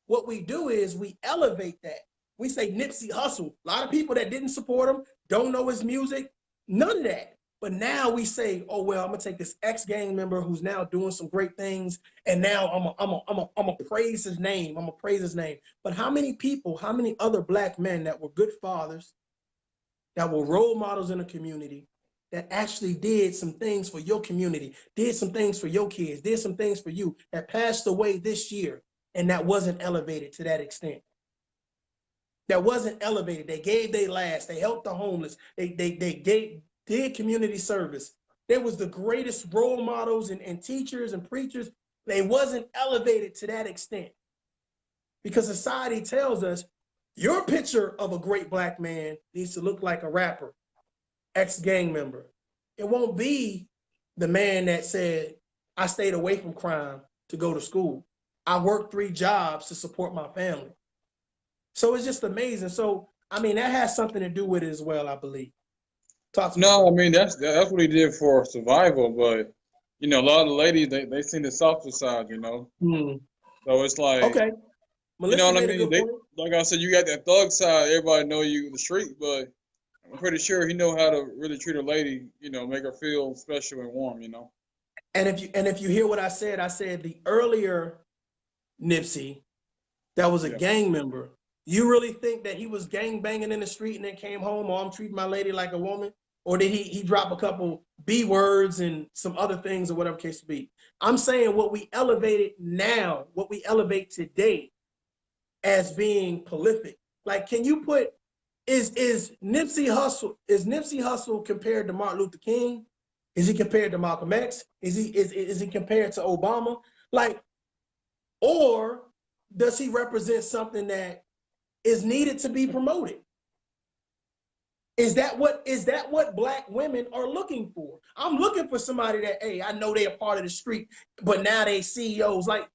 what we do is we elevate that. We say Nipsey Hussle. A lot of people that didn't support him, don't know his music, none of that. But now we say, oh, well, I'm going to take this ex-gang member who's now doing some great things, and now I'm gonna praise his name. I'm going to praise his name. But how many other black men that were good fathers, that were role models in the community, that actually did some things for your community, did some things for your kids, did some things for you, that passed away this year, and that wasn't elevated to that extent? That wasn't elevated. They gave their last. They helped the homeless. They did community service. They was the greatest role models and teachers and preachers. They wasn't elevated to that extent. Because society tells us your picture of a great black man needs to look like a rapper, ex-gang member. It won't be the man that said, I stayed away from crime to go to school. I worked 3 jobs to support my family. So it's just amazing. So, I mean, that has something to do with it as well, I believe. No, I mean, that's what he did for survival. But, a lot of the ladies, they seen the softer side, So it's like, okay. You know Melissa what I made a mean? good point. Like I said, you got that thug side. Everybody know you in the street, but I'm pretty sure he know how to really treat a lady. You know, make her feel special and warm. You know. And if you hear what I said the earlier Nipsey that was a Yeah. gang member. You really think that he was gang banging in the street and then came home, oh, I'm treating my lady like a woman? Or did he drop a couple B words and some other things or whatever case to be? I'm saying what we elevated now, what we elevate today as being prolific. Like, can you put is Nipsey Hussle compared to Martin Luther King? Is he compared to Malcolm X? Is he compared to Obama? Like, or does he represent something that is needed to be promoted? Is that what black women are looking for? I'm looking for somebody that, hey, I know they're a part of the street, but now they CEOs. Like,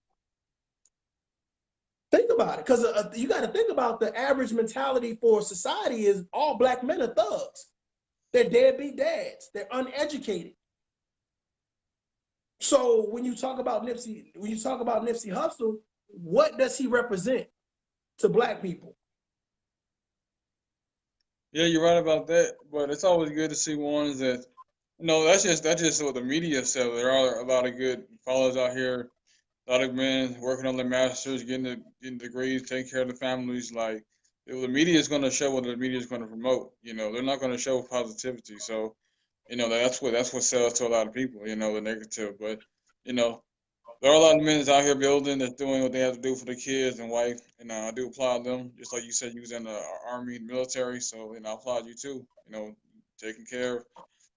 think about it, because you got to think about the average mentality for society is all black men are thugs. They're deadbeat dads. They're uneducated. So when you talk about Nipsey Hussle, what does he represent to black people? Yeah, you're right about that. But it's always good to see ones that, that's just what the media said. There are a lot of good fathers out here, a lot of men working on their masters, getting degrees, taking care of the families. Like the media is going to show what the media is going to promote. You know, they're not going to show positivity. So, that's what sells to a lot of people. You know, the negative. But you know, there are a lot of men that's out here building, that's doing what they have to do for the kids and wife. And I do applaud them. Just like you said, you was in the army and military, so I applaud you too. Taking care of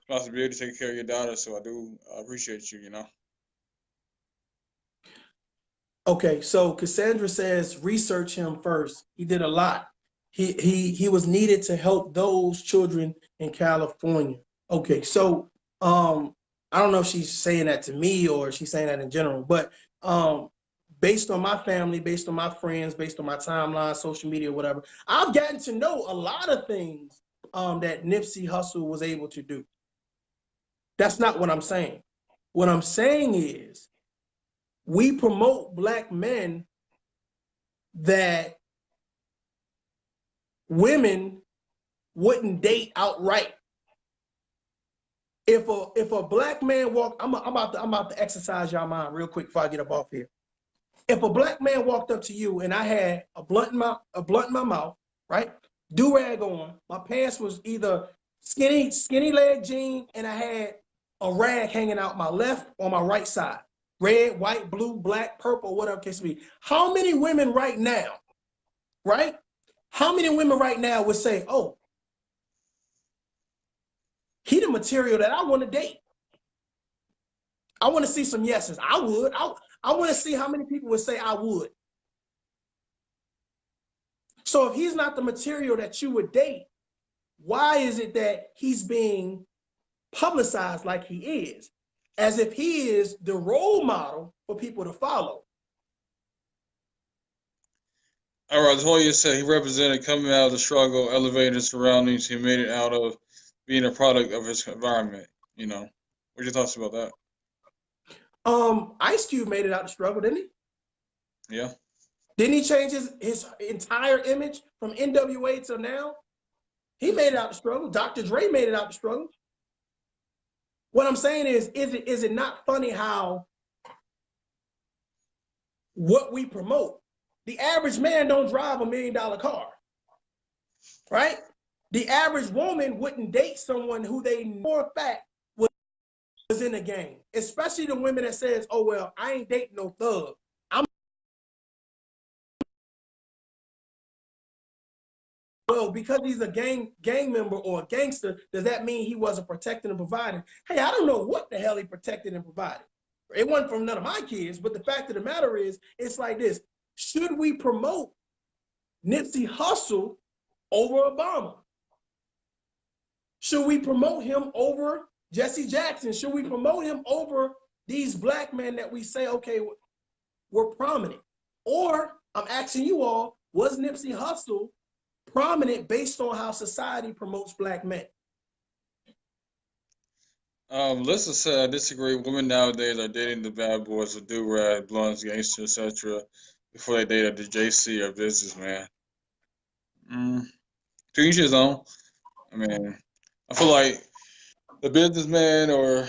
responsibility, taking care of your daughter. So I do appreciate you. Okay, so Cassandra says research him first. He did a lot. He was needed to help those children in California. Okay, so I don't know if she's saying that to me or she's saying that in general, but based on my family, based on my friends, based on my timeline, social media, whatever, I've gotten to know a lot of things that Nipsey Hussle was able to do. That's not what I'm saying. What I'm saying is we promote black men that women wouldn't date outright. If a black man I'm about to exercise y'all mind real quick before I get up off here. If a black man walked up to you and I had a blunt in my mouth, right? Do-rag on, my pants was either skinny leg jean, and I had a rag hanging out my left or my right side. Red, white, blue, black, purple, whatever case may be. How many women right now, right? How many women right now would say, oh, he the material that I want to date? I want to see some yeses. I would. I want to see how many people would say I would. So if he's not the material that you would date, why is it that he's being publicized like he is, as if he is the role model for people to follow? All right, Toya said he represented coming out of the struggle, elevating his surroundings. He made it out of being a product of his environment. What's your thoughts about that? Ice Cube made it out the struggle, didn't he? Yeah. Didn't he change his entire image from NWA to now? He made it out the struggle. Dr. Dre made it out the struggle. What I'm saying is it not funny how what we promote, the average man don't drive $1 million car, right? The average woman wouldn't date someone who they know for a fact was in the game, especially the women that says, oh, well, I ain't dating no thug. Well, because he's a gang member or a gangster, does that mean he wasn't protecting and providing? Hey, I don't know what the hell he protected and provided. It wasn't from none of my kids, but the fact of the matter is, it's like this. Should we promote Nipsey Hussle over Obama? Should we promote him over Jesse Jackson? Should we promote him over these black men that we say, okay, we're prominent? Or I'm asking you all, was Nipsey Hussle prominent based on how society promotes black men? Listen said, I disagree. Women nowadays are dating the bad boys, the do-rag, blunts, gangsters, etc. before they dated the JC or businessman. Mm, to each his own. I mean, I feel like the businessman or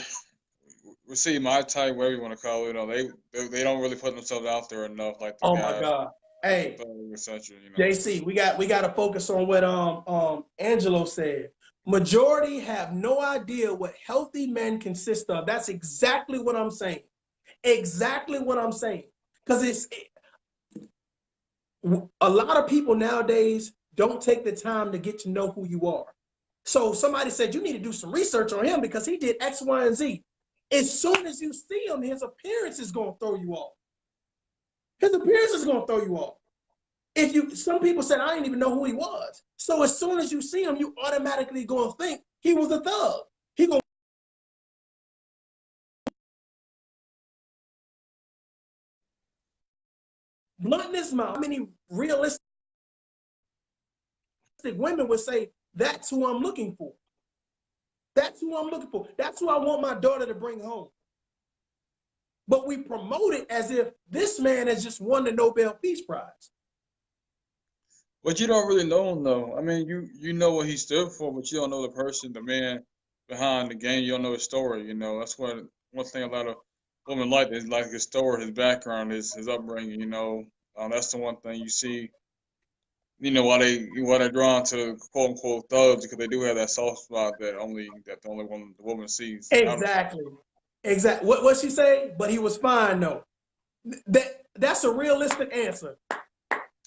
receive my type, whatever you want to call it, they don't really put themselves out there enough like the Oh my guys, God. Hey, etc. JC, we got to focus on what Angelo said. Majority have no idea what healthy men consist of. That's exactly what I'm saying. Exactly what I'm saying. Because a lot of people nowadays don't take the time to get to know who you are. So somebody said you need to do some research on him because he did X, Y, and Z. As soon as you see him, his appearance is going to throw you off. His appearance is going to throw you off. Some people said I didn't even know who he was. So as soon as you see him, you automatically going to think he was a thug. He going to blunt his mouth. How many realistic women would say that's who I'm looking for? That's who I'm looking for. That's who I want my daughter to bring home. But we promote it as if this man has just won the Nobel Peace Prize. But you don't really know him though. I mean, you know what he stood for, but you don't know the person, the man behind the game. You don't know his story. That's one thing a lot of women like is like his story, his background, his upbringing. That's the one thing you see. Why they're drawn to quote unquote thugs because they do have that soft spot that the only one the woman sees out of. Exactly. Exactly. What she say? But he was fine though. That's a realistic answer.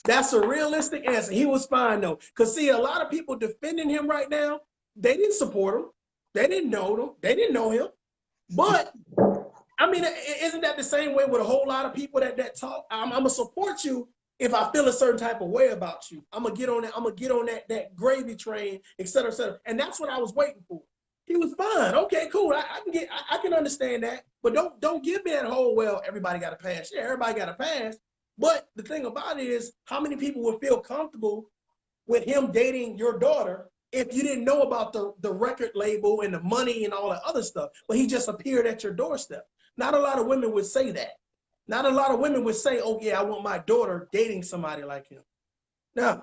That's a realistic answer. He was fine though. Because see, a lot of people defending him right now, they didn't support him. They didn't know him. They didn't know him. But I mean, isn't that the same way with a whole lot of people that talk? I'm gonna support you if I feel a certain type of way about you. I'm gonna get on that. I'm gonna get on that gravy train, et cetera, et cetera. And that's what I was waiting for. He was fine. Okay, cool. I can understand that. But don't give me that whole, well, everybody got a pass. Yeah, everybody got a pass. But the thing about it is, how many people would feel comfortable with him dating your daughter if you didn't know about the record label and the money and all that other stuff, but he just appeared at your doorstep? Not a lot of women would say that. Not a lot of women would say, oh yeah, I want my daughter dating somebody like him. Now,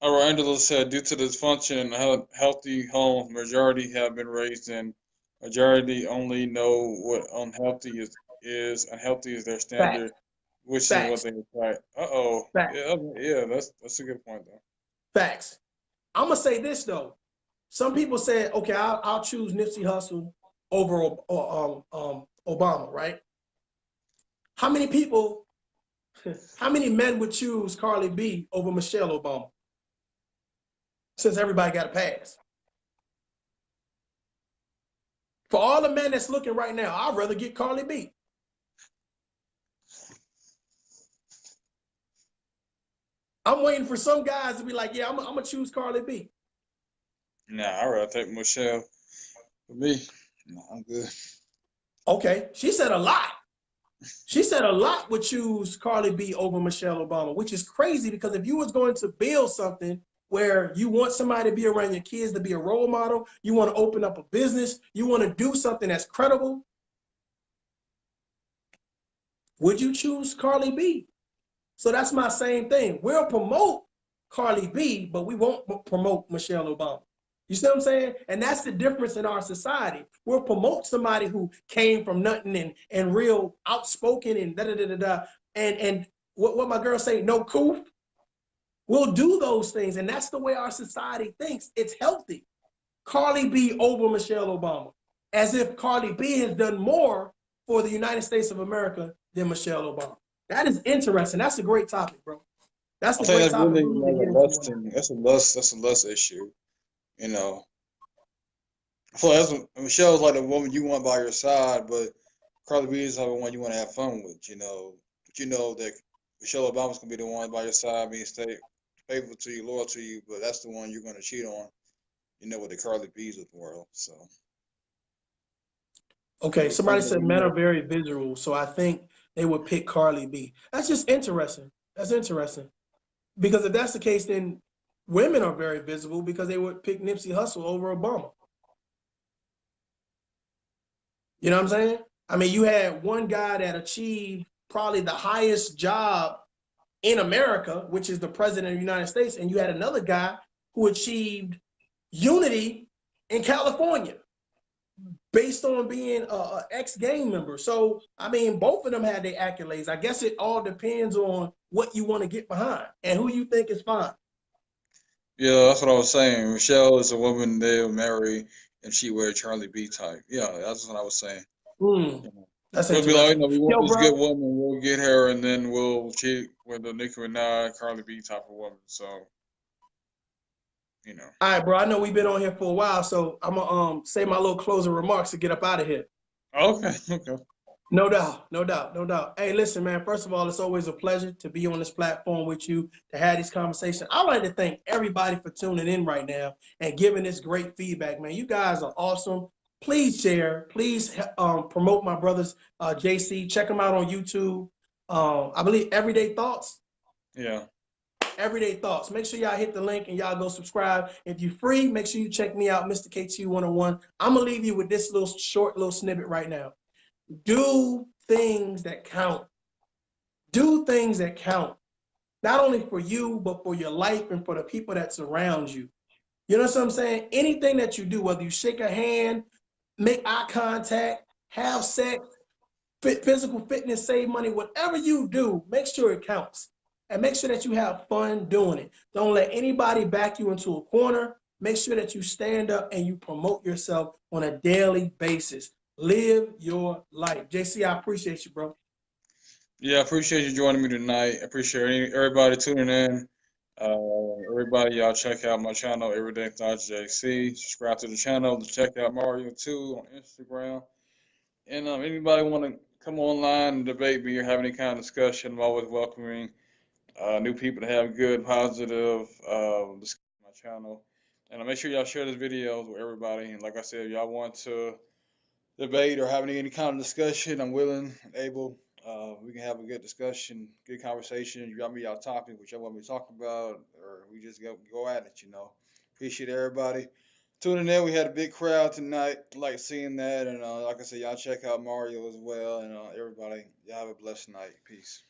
All right, Angela said, due to dysfunction in healthy homes, majority have been raised in. Majority only know what is. Unhealthy is their standard, facts, which is what facts, they attract. Uh-oh. facts, Yeah, that's a good point though. facts. I'm gonna say this though. Some people said, okay, I'll choose Nipsey Hussle over Obama, right? How many people, how many men would choose Carly B over Michelle Obama? Since everybody got a pass. For all the men that's looking right now, I'd rather get Carly B. I'm waiting for some guys to be like, yeah, I'm gonna choose Carly B. Nah, I'd rather take Michelle. For me, nah, I'm good. Okay, she said a lot. She said a lot would choose Carly B over Michelle Obama, which is crazy because if you was going to build something where you want somebody to be around your kids to be a role model, you want to open up a business, you want to do something that's credible, would you choose Carly B? So that's my same thing. We'll promote Carly B, but we won't promote Michelle Obama. You see what I'm saying? And that's the difference in our society. We'll promote somebody who came from nothing and real outspoken and da da da da da. And what my girl say, no coof. We'll do those things, and that's the way our society thinks. It's healthy. Carly B over Michelle Obama, as if Carly B has done more for the United States of America than Michelle Obama. That is interesting. That's a great topic, bro. That's I a think great that's topic really we need to like get a into lust one. thing. That's a lust issue. You know, I feel like Michelle's like the woman you want by your side, but Carly B is like the one you want to have fun with. But you know that Michelle Obama's gonna be the one by your side, being stay faithful to you, loyal to you, but that's the one you're gonna cheat on. With the Carly B's of the world. So Okay, it's something somebody that said we men know. are very visual, so I think they would pick Carly B. That's just interesting. That's interesting. Because if that's the case, then women are very visible because they would pick Nipsey Hussle over Obama. You know what I'm saying? I mean, you had one guy that achieved probably the highest job in America, which is the president of the United States, and you had another guy who achieved unity in California based on being a ex-gang member. So, I mean, both of them had their accolades. I guess it all depends on what you want to get behind and who you think is fine. Yeah, that's what I was saying. Michelle is a woman they'll marry if she were a Charlie B type. Yeah, that's what I was saying. Mm, that's We'll be like, interesting. we want Yo, this good bro. woman, we'll get her, and then we'll cheat with the Nicki Minaj, Carly B type of woman. So, you know. All right, bro. I know we've been on here for a while, so I'm gonna say my little closing remarks to get up out of here. Okay, okay. No doubt, no doubt, no doubt. Hey, listen, man. First of all, it's always a pleasure to be on this platform with you to have these conversations. I'd like to thank everybody for tuning in right now and giving this great feedback, man. You guys are awesome. Please share. Please promote my brothers, JC. Check them out on YouTube. I believe Everyday Thoughts. Yeah. Everyday Thoughts. Make sure y'all hit the link and y'all go subscribe. If you're free, make sure you check me out, Mr. KT 101. I'm gonna leave you with this little short little snippet right now. Do things that count. Do things that count. Not only for you, but for your life and for the people that surround you. You know what I'm saying? Anything that you do, whether you shake a hand, make eye contact, have sex, physical fitness, save money, whatever you do, make sure it counts. And make sure that you have fun doing it. Don't let anybody back you into a corner. Make sure that you stand up and you promote yourself on a daily basis. Live your life. JC, I appreciate you, bro. Yeah, I appreciate you joining me tonight. I appreciate everybody tuning in. Everybody, y'all check out my channel, Everyday Thoughts JC. Subscribe to the channel. Check out Mario 2 on Instagram. And anybody want to come online and debate me or have any kind of discussion, I'm always welcoming new people to have good, positive discussion on my channel. And make sure y'all share this video with everybody. And like I said, if y'all want to debate or have any kind of discussion, I'm willing and able. We can have a good discussion, good conversation. You got me y'all topic, which y'all want me to talk about, or we just go at it, Appreciate everybody tuning in. We had a big crowd tonight. Like seeing that. And like I said, y'all check out Mario as well. And everybody, y'all have a blessed night. Peace.